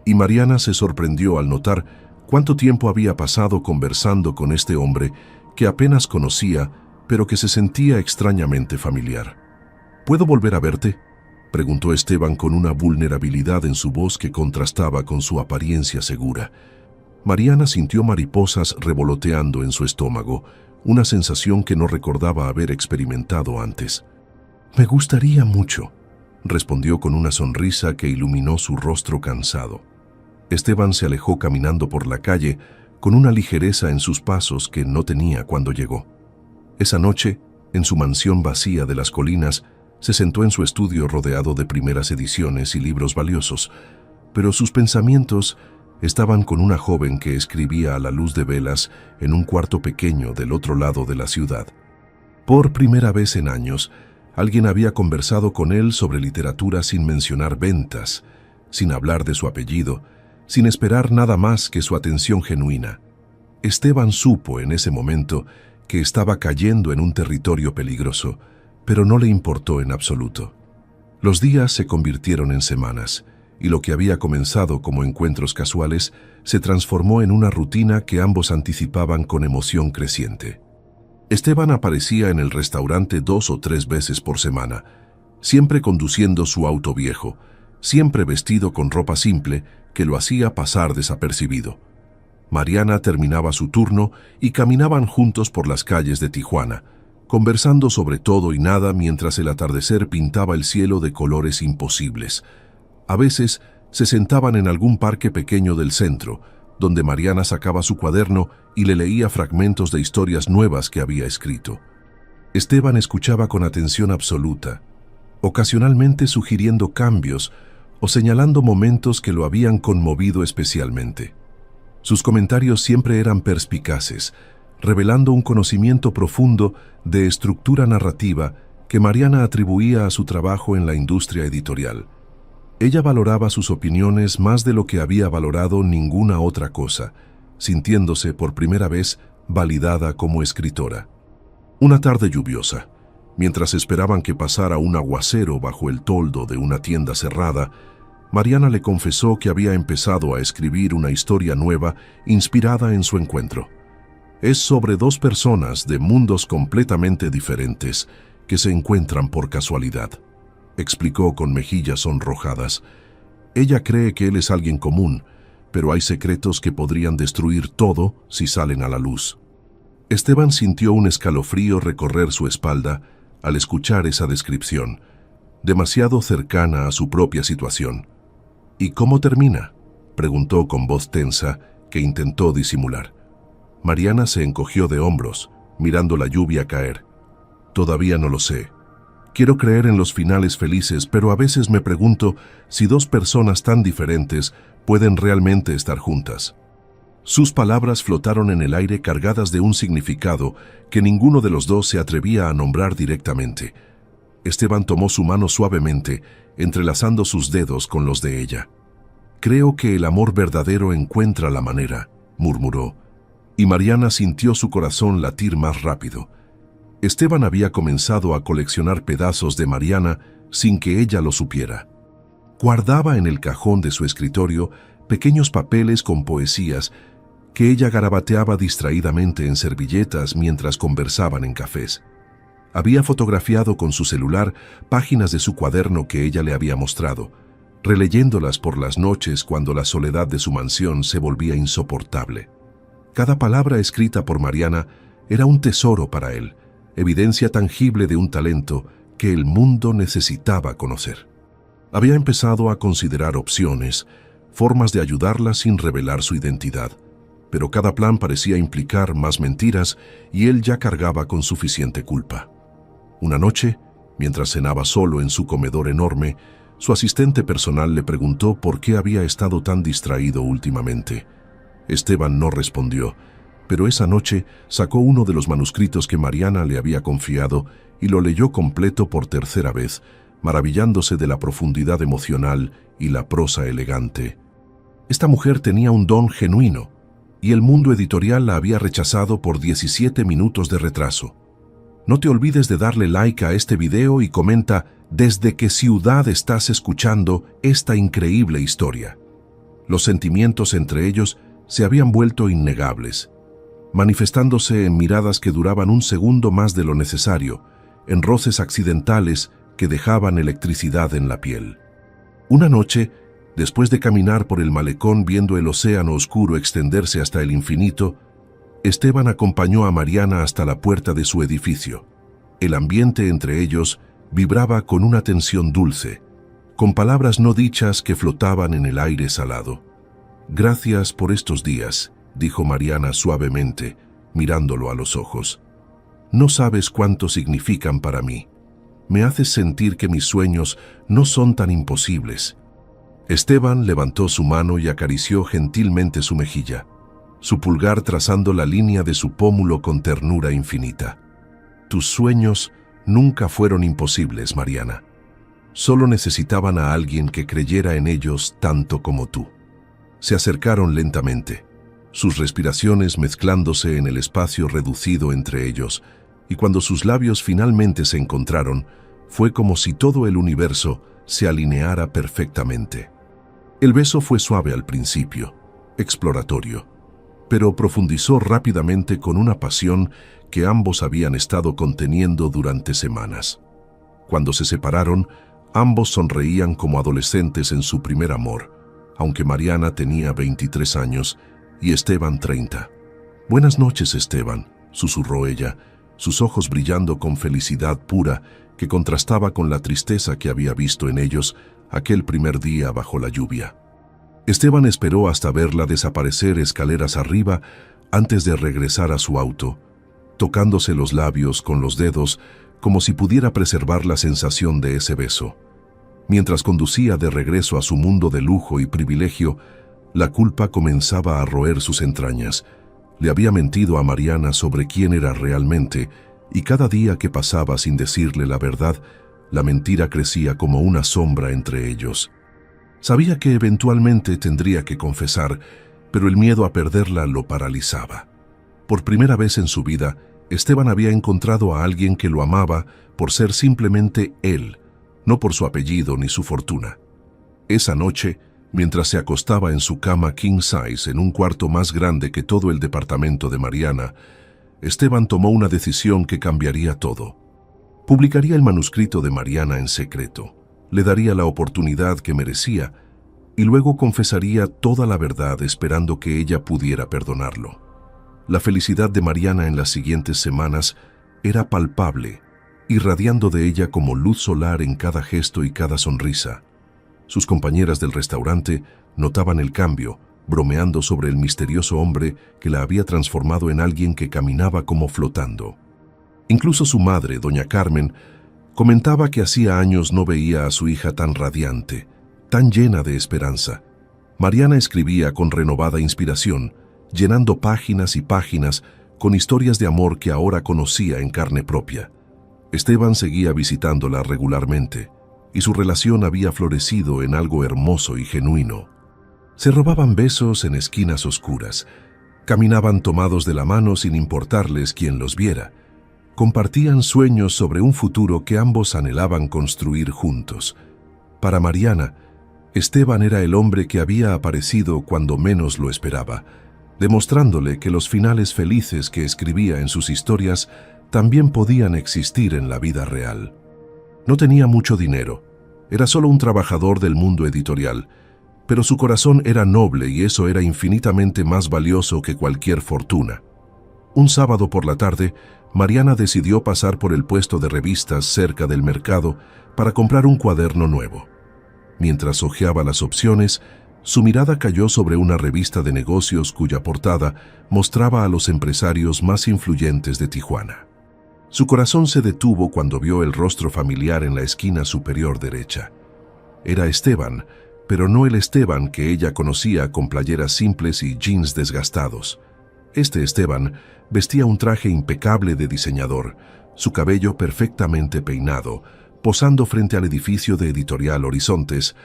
y Mariana se sorprendió al notar cuánto tiempo había pasado conversando con este hombre que apenas conocía, pero que se sentía extrañamente familiar. ¿Puedo volver a verte?, preguntó Esteban con una vulnerabilidad en su voz que contrastaba con su apariencia segura. Mariana sintió mariposas revoloteando en su estómago, una sensación que no recordaba haber experimentado antes. «Me gustaría mucho», respondió con una sonrisa que iluminó su rostro cansado. Esteban se alejó caminando por la calle con una ligereza en sus pasos que no tenía cuando llegó. Esa noche, en su mansión vacía de las colinas, se sentó en su estudio rodeado de primeras ediciones y libros valiosos, pero sus pensamientos estaban con una joven que escribía a la luz de velas en un cuarto pequeño del otro lado de la ciudad. Por primera vez en años, alguien había conversado con él sobre literatura sin mencionar ventas, sin hablar de su apellido, sin esperar nada más que su atención genuina. Esteban supo en ese momento que estaba cayendo en un territorio peligroso, pero no le importó en absoluto. Los días se convirtieron en semanas, y lo que había comenzado como encuentros casuales se transformó en una rutina que ambos anticipaban con emoción creciente. Esteban aparecía en el restaurante 2 o 3 veces por semana, siempre conduciendo su auto viejo, siempre vestido con ropa simple que lo hacía pasar desapercibido. Mariana terminaba su turno y caminaban juntos por las calles de Tijuana, conversando sobre todo y nada mientras el atardecer pintaba el cielo de colores imposibles. A veces se sentaban en algún parque pequeño del centro, donde Mariana sacaba su cuaderno y le leía fragmentos de historias nuevas que había escrito. Esteban escuchaba con atención absoluta, ocasionalmente sugiriendo cambios o señalando momentos que lo habían conmovido especialmente. Sus comentarios siempre eran perspicaces, revelando un conocimiento profundo de estructura narrativa que Mariana atribuía a su trabajo en la industria editorial. Ella valoraba sus opiniones más de lo que había valorado ninguna otra cosa, sintiéndose por primera vez validada como escritora. Una tarde lluviosa, mientras esperaban que pasara un aguacero bajo el toldo de una tienda cerrada, Mariana le confesó que había empezado a escribir una historia nueva inspirada en su encuentro. Es sobre 2 personas de mundos completamente diferentes que se encuentran por casualidad, explicó con mejillas sonrojadas. Ella cree que él es alguien común, pero hay secretos que podrían destruir todo si salen a la luz. Esteban sintió un escalofrío recorrer su espalda al escuchar esa descripción, demasiado cercana a su propia situación. ¿Y cómo termina?, preguntó con voz tensa que intentó disimular. Mariana se encogió de hombros, mirando la lluvia caer. Todavía no lo sé. Quiero creer en los finales felices, pero a veces me pregunto si 2 personas tan diferentes pueden realmente estar juntas. Sus palabras flotaron en el aire cargadas de un significado que ninguno de los dos se atrevía a nombrar directamente. Esteban tomó su mano suavemente, entrelazando sus dedos con los de ella. «Creo que el amor verdadero encuentra la manera», murmuró, y Mariana sintió su corazón latir más rápido. Esteban había comenzado a coleccionar pedazos de Mariana sin que ella lo supiera. Guardaba en el cajón de su escritorio pequeños papeles con poesías que ella garabateaba distraídamente en servilletas mientras conversaban en cafés. Había fotografiado con su celular páginas de su cuaderno que ella le había mostrado, releyéndolas por las noches cuando la soledad de su mansión se volvía insoportable. Cada palabra escrita por Mariana era un tesoro para él, evidencia tangible de un talento que el mundo necesitaba conocer. Había empezado a considerar opciones, formas de ayudarla sin revelar su identidad, pero cada plan parecía implicar más mentiras y él ya cargaba con suficiente culpa. Una noche, mientras cenaba solo en su comedor enorme, su asistente personal le preguntó por qué había estado tan distraído últimamente. Esteban no respondió, pero esa noche sacó uno de los manuscritos que Mariana le había confiado y lo leyó completo por tercera vez, maravillándose de la profundidad emocional y la prosa elegante. Esta mujer tenía un don genuino, y el mundo editorial la había rechazado por 17 minutos de retraso. No te olvides de darle like a este video y comenta desde qué ciudad estás escuchando esta increíble historia. Los sentimientos entre ellos se habían vuelto innegables, manifestándose en miradas que duraban un segundo más de lo necesario, en roces accidentales que dejaban electricidad en la piel. Una noche, después de caminar por el malecón viendo el océano oscuro extenderse hasta el infinito, Esteban acompañó a Mariana hasta la puerta de su edificio. El ambiente entre ellos vibraba con una tensión dulce, con palabras no dichas que flotaban en el aire salado. «Gracias por estos días», dijo Mariana suavemente, mirándolo a los ojos. «No sabes cuánto significan para mí. Me haces sentir que mis sueños no son tan imposibles». Esteban levantó su mano y acarició gentilmente su mejilla, su pulgar trazando la línea de su pómulo con ternura infinita. «Tus sueños nunca fueron imposibles, Mariana. Solo necesitaban a alguien que creyera en ellos tanto como tú». Se acercaron lentamente, sus respiraciones mezclándose en el espacio reducido entre ellos, y cuando sus labios finalmente se encontraron, fue como si todo el universo se alineara perfectamente. El beso fue suave al principio, exploratorio, pero profundizó rápidamente con una pasión que ambos habían estado conteniendo durante semanas. Cuando se separaron, ambos sonreían como adolescentes en su primer amor, aunque Mariana tenía 23 años y Esteban 30. «Buenas noches, Esteban», susurró ella, sus ojos brillando con felicidad pura que contrastaba con la tristeza que había visto en ellos aquel primer día bajo la lluvia. Esteban esperó hasta verla desaparecer escaleras arriba antes de regresar a su auto, tocándose los labios con los dedos como si pudiera preservar la sensación de ese beso. Mientras conducía de regreso a su mundo de lujo y privilegio, la culpa comenzaba a roer sus entrañas. Le había mentido a Mariana sobre quién era realmente, y cada día que pasaba sin decirle la verdad, la mentira crecía como una sombra entre ellos. Sabía que eventualmente tendría que confesar, pero el miedo a perderla lo paralizaba. Por primera vez en su vida, Esteban había encontrado a alguien que lo amaba por ser simplemente él, no por su apellido ni su fortuna. Esa noche, mientras se acostaba en su cama king size en un cuarto más grande que todo el departamento de Mariana, Esteban tomó una decisión que cambiaría todo. Publicaría el manuscrito de Mariana en secreto, le daría la oportunidad que merecía y luego confesaría toda la verdad esperando que ella pudiera perdonarlo. La felicidad de Mariana en las siguientes semanas era palpable, irradiando de ella como luz solar en cada gesto y cada sonrisa. Sus compañeras del restaurante notaban el cambio, bromeando sobre el misterioso hombre que la había transformado en alguien que caminaba como flotando. Incluso su madre, doña Carmen, comentaba que hacía años no veía a su hija tan radiante, tan llena de esperanza. Mariana escribía con renovada inspiración, llenando páginas y páginas con historias de amor que ahora conocía en carne propia. Esteban seguía visitándola regularmente, y su relación había florecido en algo hermoso y genuino. Se robaban besos en esquinas oscuras, caminaban tomados de la mano sin importarles quién los viera, compartían sueños sobre un futuro que ambos anhelaban construir juntos. Para Mariana, Esteban era el hombre que había aparecido cuando menos lo esperaba, demostrándole que los finales felices que escribía en sus historias también podían existir en la vida real. No tenía mucho dinero, era solo un trabajador del mundo editorial, pero su corazón era noble y eso era infinitamente más valioso que cualquier fortuna. Un sábado por la tarde, Mariana decidió pasar por el puesto de revistas cerca del mercado para comprar un cuaderno nuevo. Mientras hojeaba las opciones, su mirada cayó sobre una revista de negocios cuya portada mostraba a los empresarios más influyentes de Tijuana. Su corazón se detuvo cuando vio el rostro familiar en la esquina superior derecha. Era Esteban, pero no el Esteban que ella conocía con playeras simples y jeans desgastados. Este Esteban vestía un traje impecable de diseñador, su cabello perfectamente peinado, posando frente al edificio de Editorial Horizontes,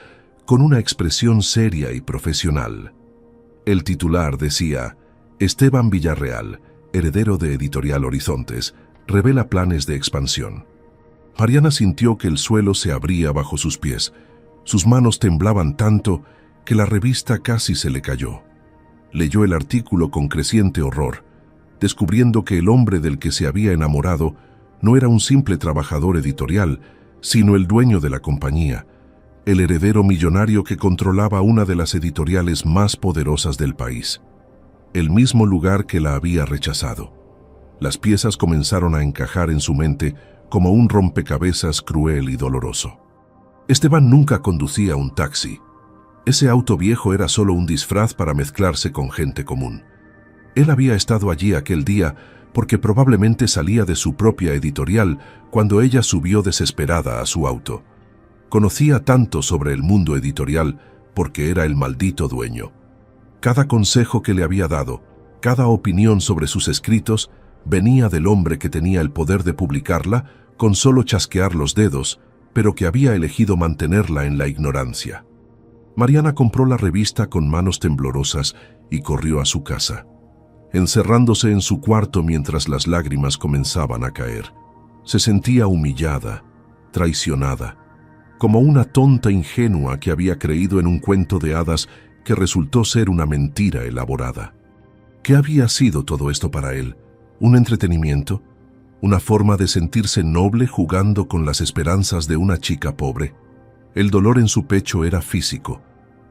con una expresión seria y profesional. El titular decía: Esteban Villarreal, heredero de Editorial Horizontes, revela planes de expansión. Mariana sintió que el suelo se abría bajo sus pies. Sus manos temblaban tanto que la revista casi se le cayó. Leyó el artículo con creciente horror, descubriendo que el hombre del que se había enamorado no era un simple trabajador editorial, sino el dueño de la compañía, el heredero millonario que controlaba una de las editoriales más poderosas del país, el mismo lugar que la había rechazado. Las piezas comenzaron a encajar en su mente como un rompecabezas cruel y doloroso. Esteban nunca conducía un taxi. Ese auto viejo era solo un disfraz para mezclarse con gente común. Él había estado allí aquel día porque probablemente salía de su propia editorial cuando ella subió desesperada a su auto. Conocía tanto sobre el mundo editorial porque era el maldito dueño. Cada consejo que le había dado, cada opinión sobre sus escritos, venía del hombre que tenía el poder de publicarla con solo chasquear los dedos, pero que había elegido mantenerla en la ignorancia. Mariana compró la revista con manos temblorosas y corrió a su casa, encerrándose en su cuarto mientras las lágrimas comenzaban a caer. Se sentía humillada, traicionada, como una tonta ingenua que había creído en un cuento de hadas que resultó ser una mentira elaborada. ¿Qué había sido todo esto para él? ¿Un entretenimiento? ¿Una forma de sentirse noble jugando con las esperanzas de una chica pobre? El dolor en su pecho era físico,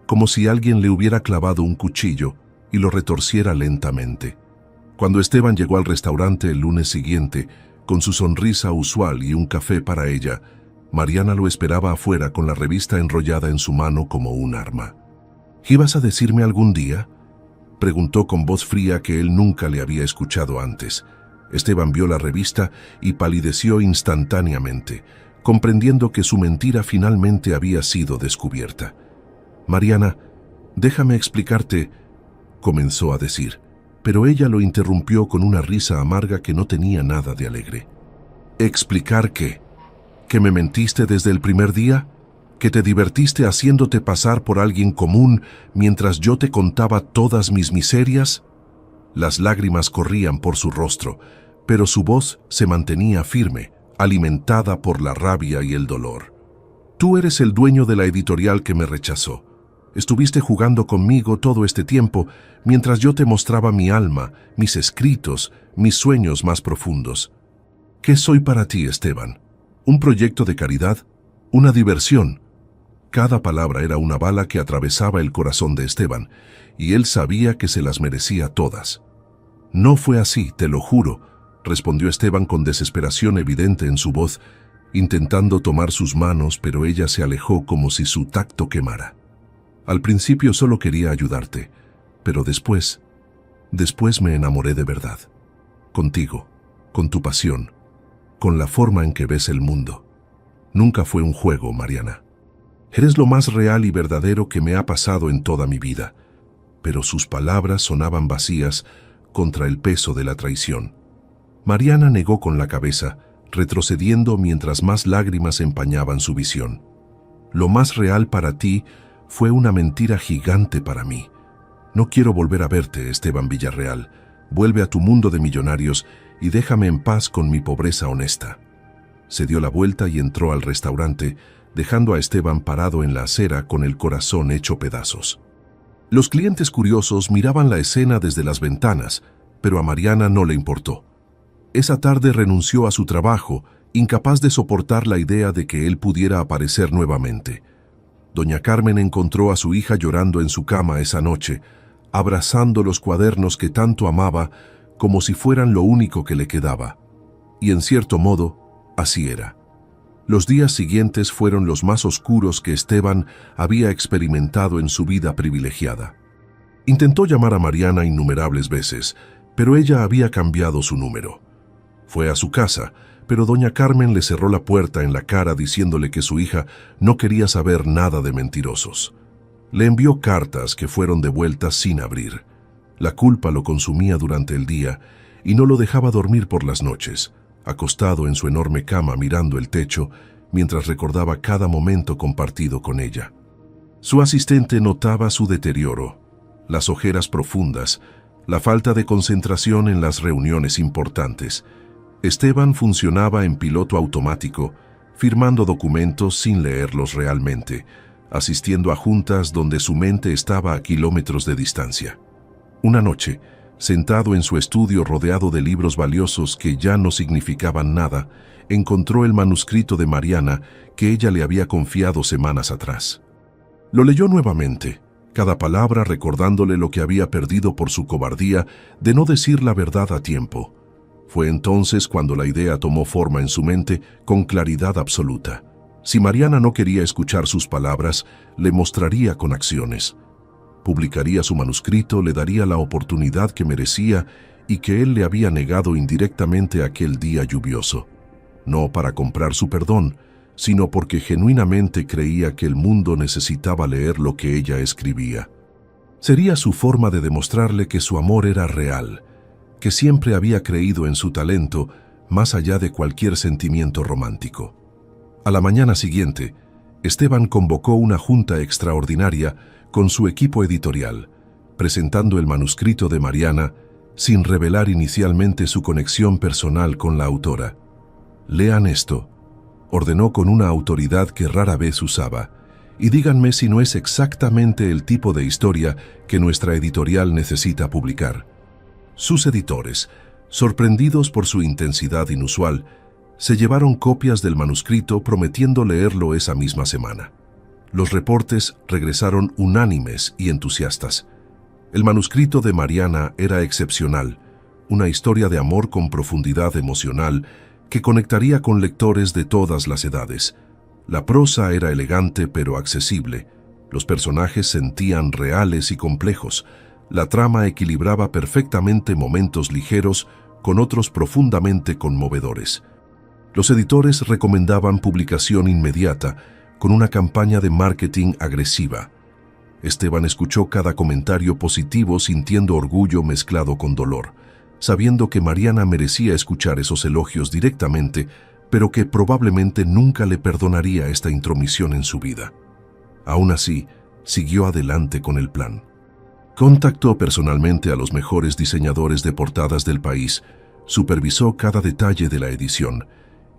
como si alguien le hubiera clavado un cuchillo y lo retorciera lentamente. Cuando Esteban llegó al restaurante el lunes siguiente, con su sonrisa usual y un café para ella, Mariana lo esperaba afuera con la revista enrollada en su mano como un arma. ¿Ibas a decirme algún día?, preguntó con voz fría que él nunca le había escuchado antes. Esteban vio la revista y palideció instantáneamente, comprendiendo que su mentira finalmente había sido descubierta. «Mariana, déjame explicarte», comenzó a decir, pero ella lo interrumpió con una risa amarga que no tenía nada de alegre. «¿Explicar qué? ¿Que me mentiste desde el primer día? ¿Que te divertiste haciéndote pasar por alguien común mientras yo te contaba todas mis miserias?» Las lágrimas corrían por su rostro, pero su voz se mantenía firme, alimentada por la rabia y el dolor. «Tú eres el dueño de la editorial que me rechazó. Estuviste jugando conmigo todo este tiempo mientras yo te mostraba mi alma, mis escritos, mis sueños más profundos. ¿Qué soy para ti, Esteban? ¿Un proyecto de caridad? ¿Una diversión?» Cada palabra era una bala que atravesaba el corazón de Esteban, y él sabía que se las merecía todas. «No fue así, te lo juro», respondió Esteban con desesperación evidente en su voz, intentando tomar sus manos, pero ella se alejó como si su tacto quemara. «Al principio solo quería ayudarte, pero después me enamoré de verdad. Contigo, con tu pasión, con la forma en que ves el mundo. Nunca fue un juego, Mariana. Eres lo más real y verdadero que me ha pasado en toda mi vida». Pero sus palabras sonaban vacías contra el peso de la traición. Mariana negó con la cabeza, retrocediendo mientras más lágrimas empañaban su visión. Lo más real para ti fue una mentira gigante para mí. No quiero volver a verte, Esteban Villarreal. Vuelve a tu mundo de millonarios y déjame en paz con mi pobreza honesta. Se dio la vuelta y entró al restaurante, dejando a Esteban parado en la acera con el corazón hecho pedazos. Los clientes curiosos miraban la escena desde las ventanas, pero a Mariana no le importó. Esa tarde renunció a su trabajo, incapaz de soportar la idea de que él pudiera aparecer nuevamente. Doña Carmen encontró a su hija llorando en su cama esa noche, abrazando los cuadernos que tanto amaba como si fueran lo único que le quedaba. Y en cierto modo, así era. Los días siguientes fueron los más oscuros que Esteban había experimentado en su vida privilegiada. Intentó llamar a Mariana innumerables veces, pero ella había cambiado su número. Fue a su casa, pero doña Carmen le cerró la puerta en la cara diciéndole que su hija no quería saber nada de mentirosos. Le envió cartas que fueron devueltas sin abrir. La culpa lo consumía durante el día y no lo dejaba dormir por las noches, acostado en su enorme cama mirando el techo mientras recordaba cada momento compartido con ella. Su asistente notaba su deterioro, las ojeras profundas, la falta de concentración en las reuniones importantes. Esteban funcionaba en piloto automático, firmando documentos sin leerlos realmente, asistiendo a juntas donde su mente estaba a kilómetros de distancia. Una noche, sentado en su estudio rodeado de libros valiosos que ya no significaban nada, encontró el manuscrito de Mariana que ella le había confiado semanas atrás. Lo leyó nuevamente, cada palabra recordándole lo que había perdido por su cobardía de no decir la verdad a tiempo. Fue entonces cuando la idea tomó forma en su mente con claridad absoluta. Si Mariana no quería escuchar sus palabras, le mostraría con acciones. Publicaría su manuscrito, le daría la oportunidad que merecía y que él le había negado indirectamente aquel día lluvioso. No para comprar su perdón, sino porque genuinamente creía que el mundo necesitaba leer lo que ella escribía. Sería su forma de demostrarle que su amor era real, que siempre había creído en su talento más allá de cualquier sentimiento romántico. A la mañana siguiente, Esteban convocó una junta extraordinaria con su equipo editorial, presentando el manuscrito de Mariana sin revelar inicialmente su conexión personal con la autora. «Lean esto», ordenó con una autoridad que rara vez usaba, «y díganme si no es exactamente el tipo de historia que nuestra editorial necesita publicar». Sus editores, sorprendidos por su intensidad inusual, se llevaron copias del manuscrito prometiendo leerlo esa misma semana. Los reportes regresaron unánimes y entusiastas. El manuscrito de Mariana era excepcional, una historia de amor con profundidad emocional que conectaría con lectores de todas las edades. La prosa era elegante pero accesible, los personajes sentían reales y complejos, la trama equilibraba perfectamente momentos ligeros con otros profundamente conmovedores. Los editores recomendaban publicación inmediata, con una campaña de marketing agresiva. Esteban escuchó cada comentario positivo sintiendo orgullo mezclado con dolor, sabiendo que Mariana merecía escuchar esos elogios directamente, pero que probablemente nunca le perdonaría esta intromisión en su vida. Aún así, siguió adelante con el plan. Contactó personalmente a los mejores diseñadores de portadas del país, supervisó cada detalle de la edición,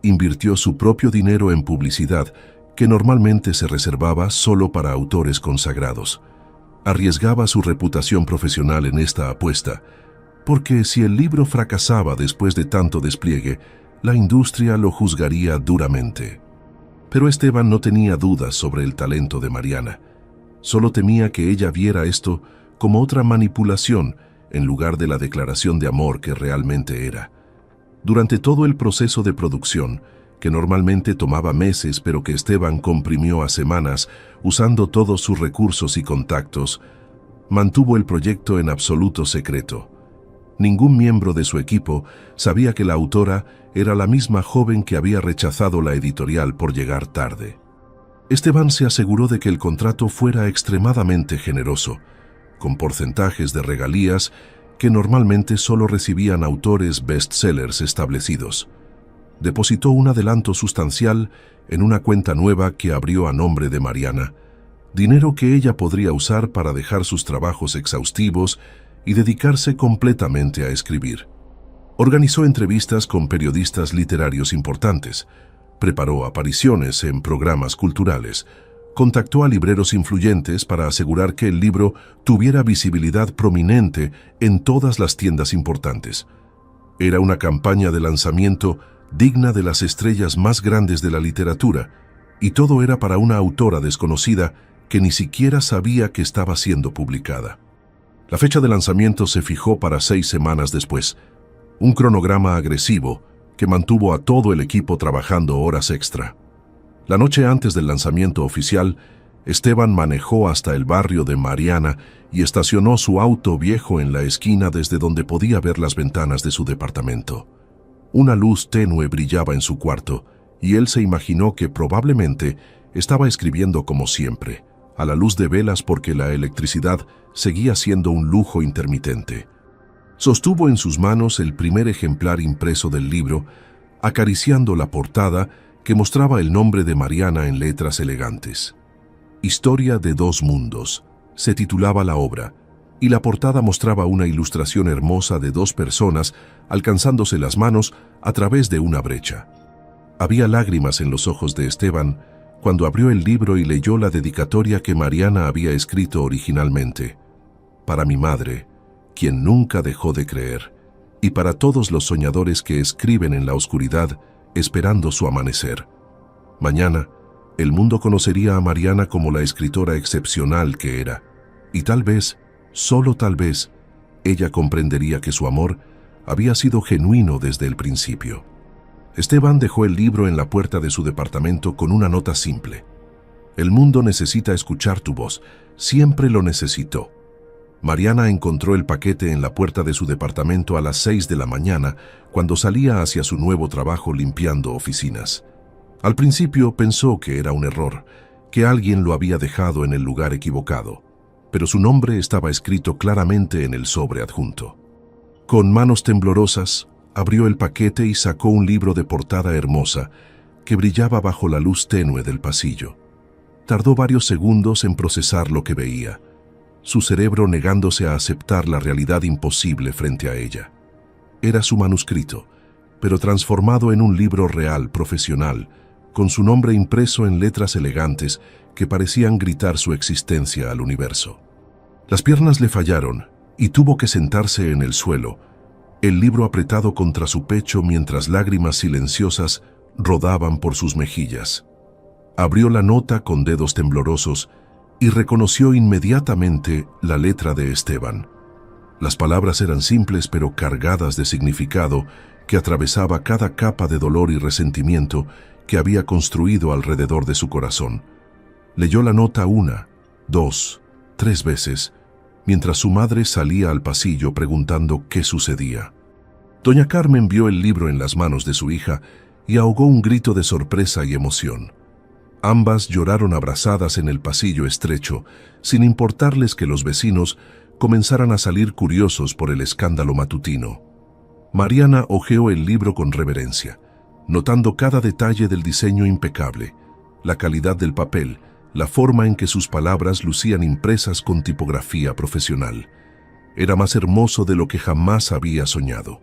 invirtió su propio dinero en publicidad que normalmente se reservaba solo para autores consagrados. Arriesgaba su reputación profesional en esta apuesta, porque si el libro fracasaba después de tanto despliegue, la industria lo juzgaría duramente. Pero Esteban no tenía dudas sobre el talento de Mariana. Solo temía que ella viera esto como otra manipulación en lugar de la declaración de amor que realmente era. Durante todo el proceso de producción, que normalmente tomaba meses pero que Esteban comprimió a semanas usando todos sus recursos y contactos, mantuvo el proyecto en absoluto secreto. Ningún miembro de su equipo sabía que la autora era la misma joven que había rechazado la editorial por llegar tarde. Esteban se aseguró de que el contrato fuera extremadamente generoso, con porcentajes de regalías que normalmente solo recibían autores bestsellers establecidos. depositó un adelanto sustancial en una cuenta nueva que abrió a nombre de Mariana, dinero que ella podría usar para dejar sus trabajos exhaustivos y dedicarse completamente a escribir. Organizó entrevistas con periodistas literarios importantes, preparó apariciones en programas culturales, contactó a libreros influyentes para asegurar que el libro tuviera visibilidad prominente en todas las tiendas importantes. Era una campaña de lanzamiento digna de las estrellas más grandes de la literatura, y todo era para una autora desconocida que ni siquiera sabía que estaba siendo publicada. La fecha de lanzamiento se fijó para 6 semanas después, un cronograma agresivo que mantuvo a todo el equipo trabajando horas extra. La noche antes del lanzamiento oficial, Esteban manejó hasta el barrio de Mariana y estacionó su auto viejo en la esquina desde donde podía ver las ventanas de su departamento. Una luz tenue brillaba en su cuarto y él se imaginó que probablemente estaba escribiendo como siempre, a la luz de velas porque la electricidad seguía siendo un lujo intermitente. Sostuvo en sus manos el primer ejemplar impreso del libro, acariciando la portada que mostraba el nombre de Mariana en letras elegantes. Historia de dos mundos, se titulaba la obra, y la portada mostraba una ilustración hermosa de 2 personas alcanzándose las manos a través de una brecha. Había lágrimas en los ojos de Esteban cuando abrió el libro y leyó la dedicatoria que Mariana había escrito originalmente. Para mi madre, quien nunca dejó de creer, y para todos los soñadores que escriben en la oscuridad, esperando su amanecer. Mañana, el mundo conocería a Mariana como la escritora excepcional que era, y tal vez, solo tal vez, ella comprendería que su amor había sido genuino desde el principio. Esteban dejó el libro en la puerta de su departamento con una nota simple. El mundo necesita escuchar tu voz, siempre lo necesitó. Mariana encontró el paquete en la puerta de su departamento a las 6 de la mañana, cuando salía hacia su nuevo trabajo limpiando oficinas. Al principio pensó que era un error, que alguien lo había dejado en el lugar equivocado, pero su nombre estaba escrito claramente en el sobre adjunto. Con manos temblorosas, abrió el paquete y sacó un libro de portada hermosa que brillaba bajo la luz tenue del pasillo. Tardó varios segundos en procesar lo que veía, su cerebro negándose a aceptar la realidad imposible frente a ella. Era su manuscrito, pero transformado en un libro real, profesional, con su nombre impreso en letras elegantes que parecían gritar su existencia al universo. Las piernas le fallaron y tuvo que sentarse en el suelo, el libro apretado contra su pecho mientras lágrimas silenciosas rodaban por sus mejillas. Abrió la nota con dedos temblorosos y reconoció inmediatamente la letra de Esteban. Las palabras eran simples pero cargadas de significado que atravesaba cada capa de dolor y resentimiento que había construido alrededor de su corazón. Leyó la nota 1, 2, 3 veces, mientras su madre salía al pasillo preguntando qué sucedía. Doña Carmen vio el libro en las manos de su hija y ahogó un grito de sorpresa y emoción. Ambas lloraron abrazadas en el pasillo estrecho, sin importarles que los vecinos comenzaran a salir curiosos por el escándalo matutino. Mariana hojeó el libro con reverencia, notando cada detalle del diseño impecable, la calidad del papel, la forma en que sus palabras lucían impresas con tipografía profesional. Era más hermoso de lo que jamás había soñado.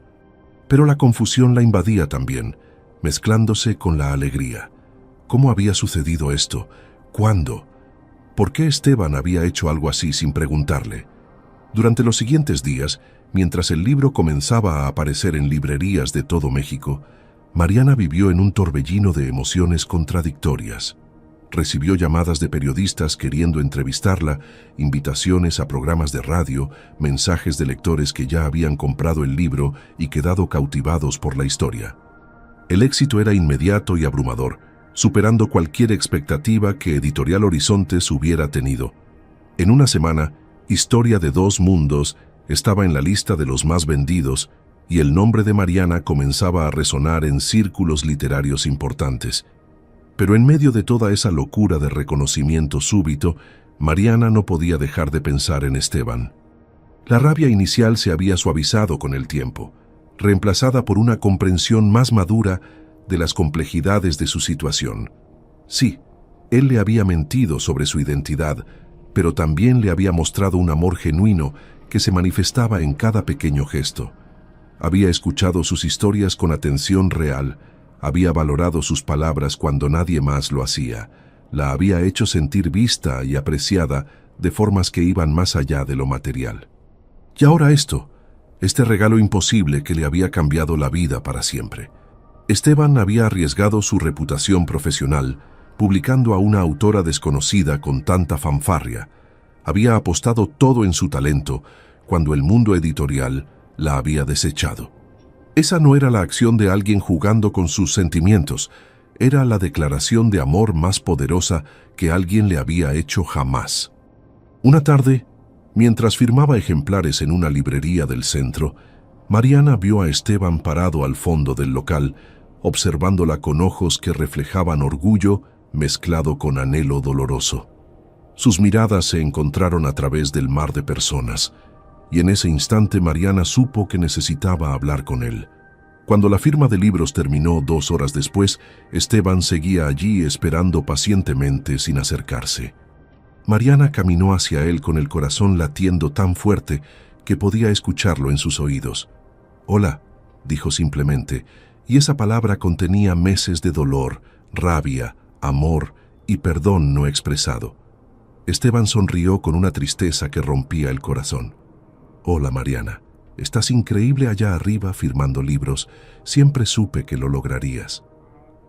Pero la confusión la invadía también, mezclándose con la alegría. ¿Cómo había sucedido esto? ¿Cuándo? ¿Por qué Esteban había hecho algo así sin preguntarle? Durante los siguientes días, mientras el libro comenzaba a aparecer en librerías de todo México, Mariana vivió en un torbellino de emociones contradictorias. Recibió llamadas de periodistas queriendo entrevistarla, invitaciones a programas de radio, mensajes de lectores que ya habían comprado el libro y quedado cautivados por la historia. El éxito era inmediato y abrumador, superando cualquier expectativa que Editorial Horizontes hubiera tenido. En una semana, Historia de dos mundos estaba en la lista de los más vendidos y el nombre de Mariana comenzaba a resonar en círculos literarios importantes. Pero en medio de toda esa locura de reconocimiento súbito, Mariana no podía dejar de pensar en Esteban. La rabia inicial se había suavizado con el tiempo, reemplazada por una comprensión más madura de las complejidades de su situación. Sí, él le había mentido sobre su identidad, pero también le había mostrado un amor genuino que se manifestaba en cada pequeño gesto. Había escuchado sus historias con atención real, había valorado sus palabras cuando nadie más lo hacía, la había hecho sentir vista y apreciada de formas que iban más allá de lo material. Y ahora este regalo imposible que le había cambiado la vida para siempre. Esteban había arriesgado su reputación profesional, publicando a una autora desconocida con tanta fanfarria. Había apostado todo en su talento, cuando el mundo editorial la había desechado. Esa no era la acción de alguien jugando con sus sentimientos, era la declaración de amor más poderosa que alguien le había hecho jamás. Una tarde, mientras firmaba ejemplares en una librería del centro, Mariana vio a Esteban parado al fondo del local, observándola con ojos que reflejaban orgullo mezclado con anhelo doloroso. Sus miradas se encontraron a través del mar de personas, y en ese instante Mariana supo que necesitaba hablar con él. Cuando la firma de libros terminó 2 horas después, Esteban seguía allí esperando pacientemente sin acercarse. Mariana caminó hacia él con el corazón latiendo tan fuerte que podía escucharlo en sus oídos. «Hola», dijo simplemente, y esa palabra contenía meses de dolor, rabia, amor y perdón no expresado. Esteban sonrió con una tristeza que rompía el corazón. «Hola, Mariana. Estás increíble allá arriba firmando libros. Siempre supe que lo lograrías».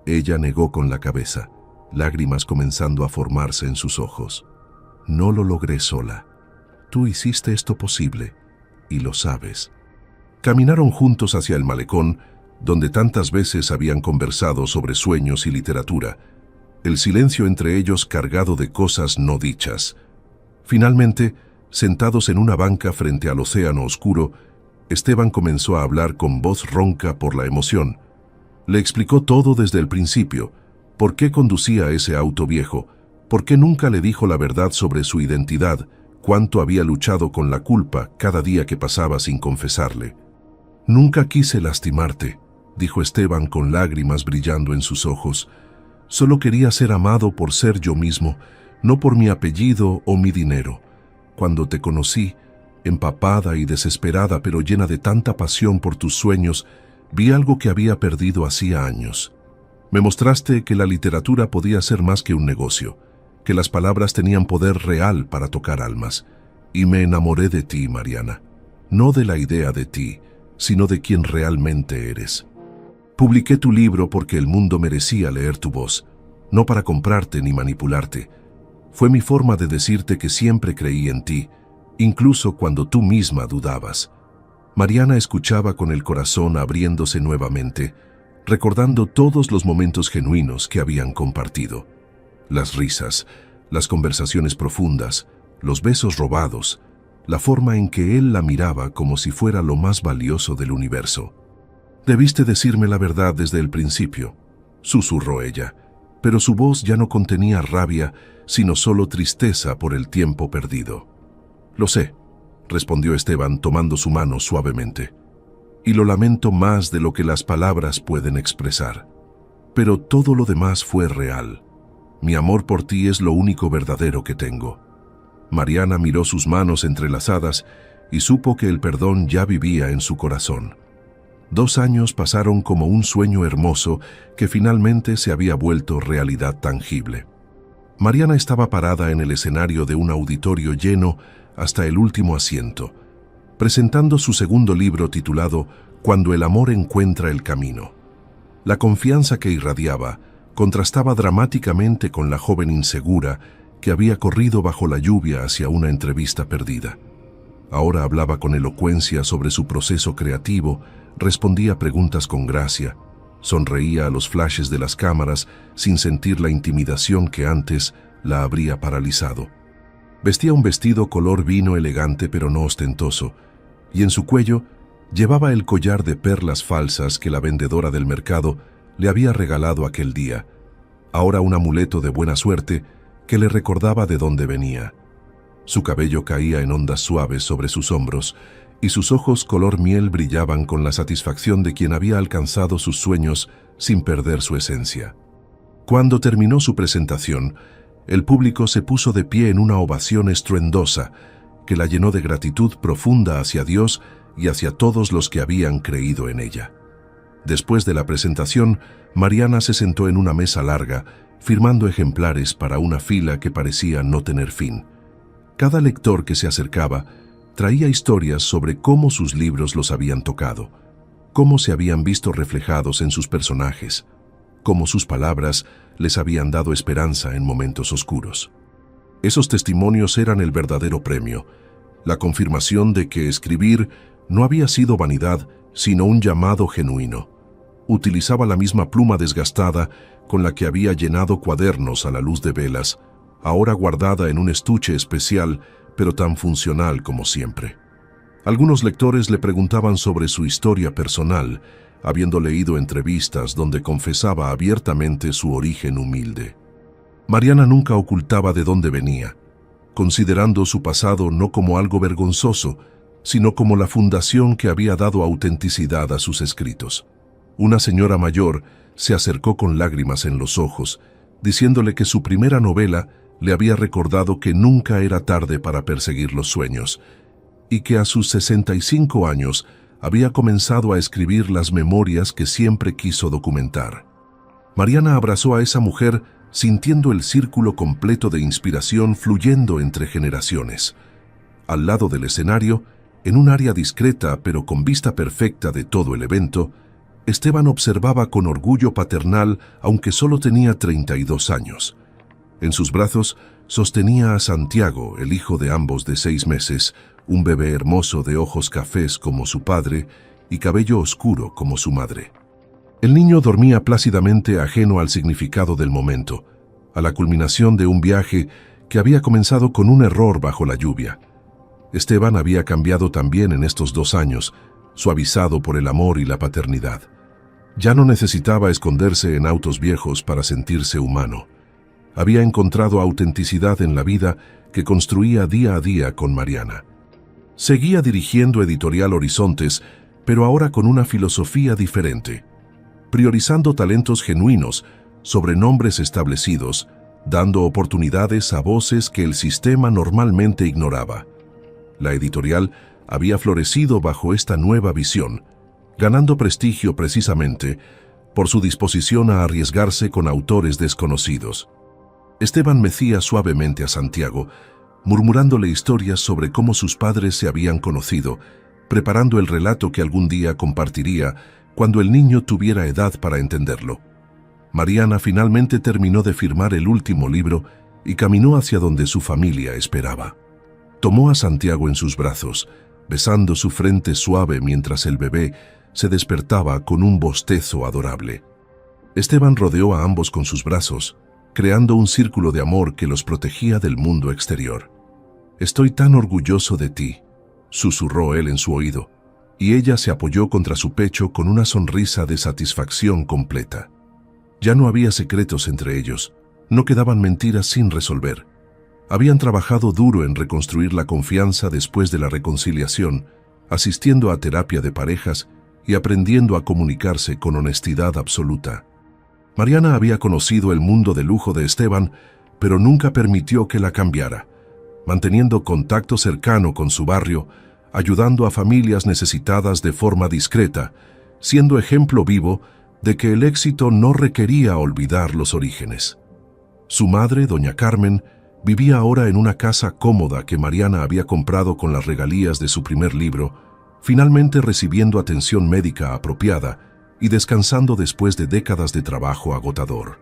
Ella negó con la cabeza, lágrimas comenzando a formarse en sus ojos. «No lo logré sola. Tú hiciste esto posible, y lo sabes». Caminaron juntos hacia el malecón, donde tantas veces habían conversado sobre sueños y literatura, el silencio entre ellos cargado de cosas no dichas. Finalmente, sentados en una banca frente al océano oscuro, Esteban comenzó a hablar con voz ronca por la emoción. Le explicó todo desde el principio, por qué conducía ese auto viejo, por qué nunca le dijo la verdad sobre su identidad, cuánto había luchado con la culpa cada día que pasaba sin confesarle. «Nunca quise lastimarte», dijo Esteban con lágrimas brillando en sus ojos. «Solo quería ser amado por ser yo mismo, no por mi apellido o mi dinero. Cuando te conocí, empapada y desesperada pero llena de tanta pasión por tus sueños, vi algo que había perdido hacía años. Me mostraste que la literatura podía ser más que un negocio, que las palabras tenían poder real para tocar almas. Y me enamoré de ti, Mariana. No de la idea de ti, sino de quien realmente eres. Publiqué tu libro porque el mundo merecía leer tu voz, no para comprarte ni manipularte. Fue mi forma de decirte que siempre creí en ti, incluso cuando tú misma dudabas». Mariana escuchaba con el corazón abriéndose nuevamente, recordando todos los momentos genuinos que habían compartido. Las risas, las conversaciones profundas, los besos robados, la forma en que él la miraba como si fuera lo más valioso del universo. «Debiste decirme la verdad desde el principio», susurró ella, pero su voz ya no contenía rabia, sino solo tristeza por el tiempo perdido. «Lo sé», respondió Esteban tomando su mano suavemente, «y lo lamento más de lo que las palabras pueden expresar. Pero todo lo demás fue real. Mi amor por ti es lo único verdadero que tengo». Mariana miró sus manos entrelazadas y supo que el perdón ya vivía en su corazón. 2 años pasaron como un sueño hermoso que finalmente se había vuelto realidad tangible. Mariana estaba parada en el escenario de un auditorio lleno hasta el último asiento, presentando su segundo libro titulado Cuando el amor encuentra el camino. La confianza que irradiaba contrastaba dramáticamente con la joven insegura que había corrido bajo la lluvia hacia una entrevista perdida. Ahora hablaba con elocuencia sobre su proceso creativo, respondía preguntas con gracia, sonreía a los flashes de las cámaras sin sentir la intimidación que antes la habría paralizado. Vestía un vestido color vino elegante pero no ostentoso, y en su cuello llevaba el collar de perlas falsas que la vendedora del mercado le había regalado aquel día, ahora un amuleto de buena suerte que le recordaba de dónde venía. Su cabello caía en ondas suaves sobre sus hombros, y sus ojos color miel brillaban con la satisfacción de quien había alcanzado sus sueños sin perder su esencia. Cuando terminó su presentación, el público se puso de pie en una ovación estruendosa que la llenó de gratitud profunda hacia Dios y hacia todos los que habían creído en ella. Después de la presentación, Mariana se sentó en una mesa larga, firmando ejemplares para una fila que parecía no tener fin. Cada lector que se acercaba traía historias sobre cómo sus libros los habían tocado, cómo se habían visto reflejados en sus personajes, cómo sus palabras les habían dado esperanza en momentos oscuros. Esos testimonios eran el verdadero premio, la confirmación de que escribir no había sido vanidad, sino un llamado genuino. Utilizaba la misma pluma desgastada con la que había llenado cuadernos a la luz de velas, ahora guardada en un estuche especial, pero tan funcional como siempre. Algunos lectores le preguntaban sobre su historia personal, habiendo leído entrevistas donde confesaba abiertamente su origen humilde. Mariana nunca ocultaba de dónde venía, considerando su pasado no como algo vergonzoso, sino como la fundación que había dado autenticidad a sus escritos. Una señora mayor se acercó con lágrimas en los ojos, diciéndole que su primera novela le había recordado que nunca era tarde para perseguir los sueños, y que a sus 65 años había comenzado a escribir las memorias que siempre quiso documentar. Mariana abrazó a esa mujer sintiendo el círculo completo de inspiración fluyendo entre generaciones. Al lado del escenario, en un área discreta pero con vista perfecta de todo el evento, Esteban observaba con orgullo paternal, aunque solo tenía 32 años. En sus brazos sostenía a Santiago, el hijo de ambos de 6 meses, un bebé hermoso de ojos cafés como su padre y cabello oscuro como su madre. El niño dormía plácidamente ajeno al significado del momento, a la culminación de un viaje que había comenzado con un error bajo la lluvia. Esteban había cambiado también en estos 2 años, suavizado por el amor y la paternidad. Ya no necesitaba esconderse en autos viejos para sentirse humano. Había encontrado autenticidad en la vida que construía día a día con Mariana. Seguía dirigiendo Editorial Horizontes, pero ahora con una filosofía diferente, priorizando talentos genuinos sobre nombres establecidos, dando oportunidades a voces que el sistema normalmente ignoraba. La editorial había florecido bajo esta nueva visión, ganando prestigio precisamente por su disposición a arriesgarse con autores desconocidos. Esteban mecía suavemente a Santiago, murmurándole historias sobre cómo sus padres se habían conocido, preparando el relato que algún día compartiría cuando el niño tuviera edad para entenderlo. Mariana finalmente terminó de firmar el último libro y caminó hacia donde su familia esperaba. Tomó a Santiago en sus brazos, besando su frente suave mientras el bebé se despertaba con un bostezo adorable. Esteban rodeó a ambos con sus brazos, creando un círculo de amor que los protegía del mundo exterior. «Estoy tan orgulloso de ti», susurró él en su oído, y ella se apoyó contra su pecho con una sonrisa de satisfacción completa. Ya no había secretos entre ellos, no quedaban mentiras sin resolver. Habían trabajado duro en reconstruir la confianza después de la reconciliación, asistiendo a terapia de parejas y aprendiendo a comunicarse con honestidad absoluta. Mariana había conocido el mundo de lujo de Esteban, pero nunca permitió que la cambiara, manteniendo contacto cercano con su barrio, ayudando a familias necesitadas de forma discreta, siendo ejemplo vivo de que el éxito no requería olvidar los orígenes. Su madre, doña Carmen, vivía ahora en una casa cómoda que Mariana había comprado con las regalías de su primer libro, finalmente recibiendo atención médica apropiada y descansando después de décadas de trabajo agotador.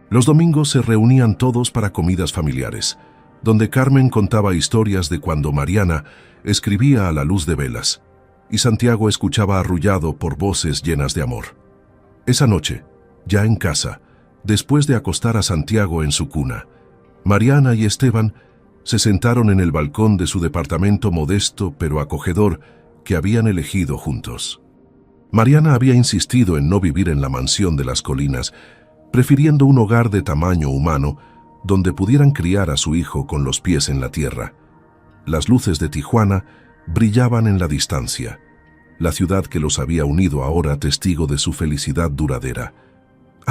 Los domingos se reunían todos para comidas familiares, donde Carmen contaba historias de cuando Mariana escribía a la luz de velas, y Santiago escuchaba arrullado por voces llenas de amor. Esa noche, ya en casa, después de acostar a Santiago en su cuna, Mariana y Esteban se sentaron en el balcón de su departamento modesto pero acogedor que habían elegido juntos. Mariana había insistido en no vivir en la mansión de las colinas, prefiriendo un hogar de tamaño humano donde pudieran criar a su hijo con los pies en la tierra. Las luces de Tijuana brillaban en la distancia, la ciudad que los había unido ahora testigo de su felicidad duradera,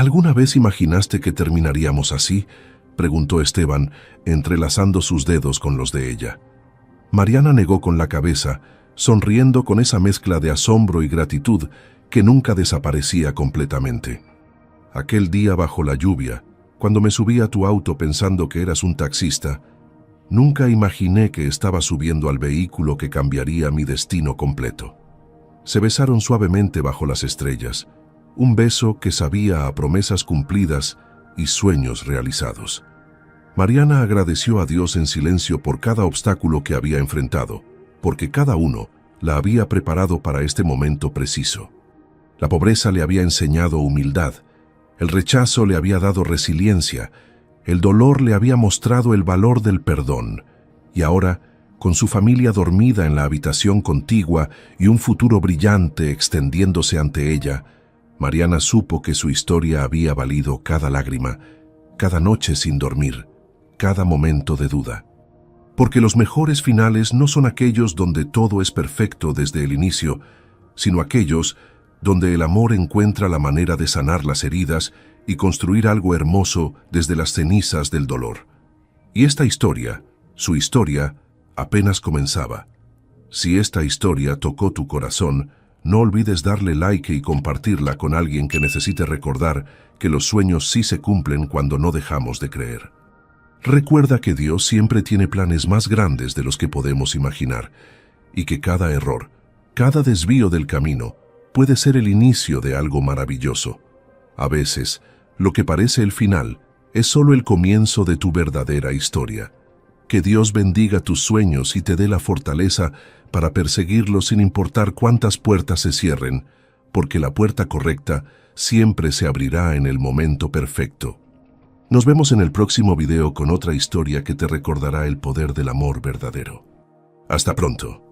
¿Alguna vez imaginaste que terminaríamos así?, preguntó Esteban, entrelazando sus dedos con los de ella. Mariana negó con la cabeza, sonriendo con esa mezcla de asombro y gratitud que nunca desaparecía completamente. Aquel día bajo la lluvia, cuando me subí a tu auto pensando que eras un taxista, nunca imaginé que estaba subiendo al vehículo que cambiaría mi destino completo. Se besaron suavemente bajo las estrellas, un beso que sabía a promesas cumplidas y sueños realizados. Mariana agradeció a Dios en silencio por cada obstáculo que había enfrentado, porque cada uno la había preparado para este momento preciso. La pobreza le había enseñado humildad, el rechazo le había dado resiliencia, el dolor le había mostrado el valor del perdón, y ahora, con su familia dormida en la habitación contigua y un futuro brillante extendiéndose ante ella, Mariana supo que su historia había valido cada lágrima, cada noche sin dormir, cada momento de duda. Porque los mejores finales no son aquellos donde todo es perfecto desde el inicio, sino aquellos donde el amor encuentra la manera de sanar las heridas y construir algo hermoso desde las cenizas del dolor. Y esta historia, su historia, apenas comenzaba. Si esta historia tocó tu corazón, no olvides darle like y compartirla con alguien que necesite recordar que los sueños sí se cumplen cuando no dejamos de creer. Recuerda que Dios siempre tiene planes más grandes de los que podemos imaginar, y que cada error, cada desvío del camino, puede ser el inicio de algo maravilloso. A veces, lo que parece el final es solo el comienzo de tu verdadera historia. Que Dios bendiga tus sueños y te dé la fortaleza para perseguirlos sin importar cuántas puertas se cierren, porque la puerta correcta siempre se abrirá en el momento perfecto. Nos vemos en el próximo video con otra historia que te recordará el poder del amor verdadero. Hasta pronto.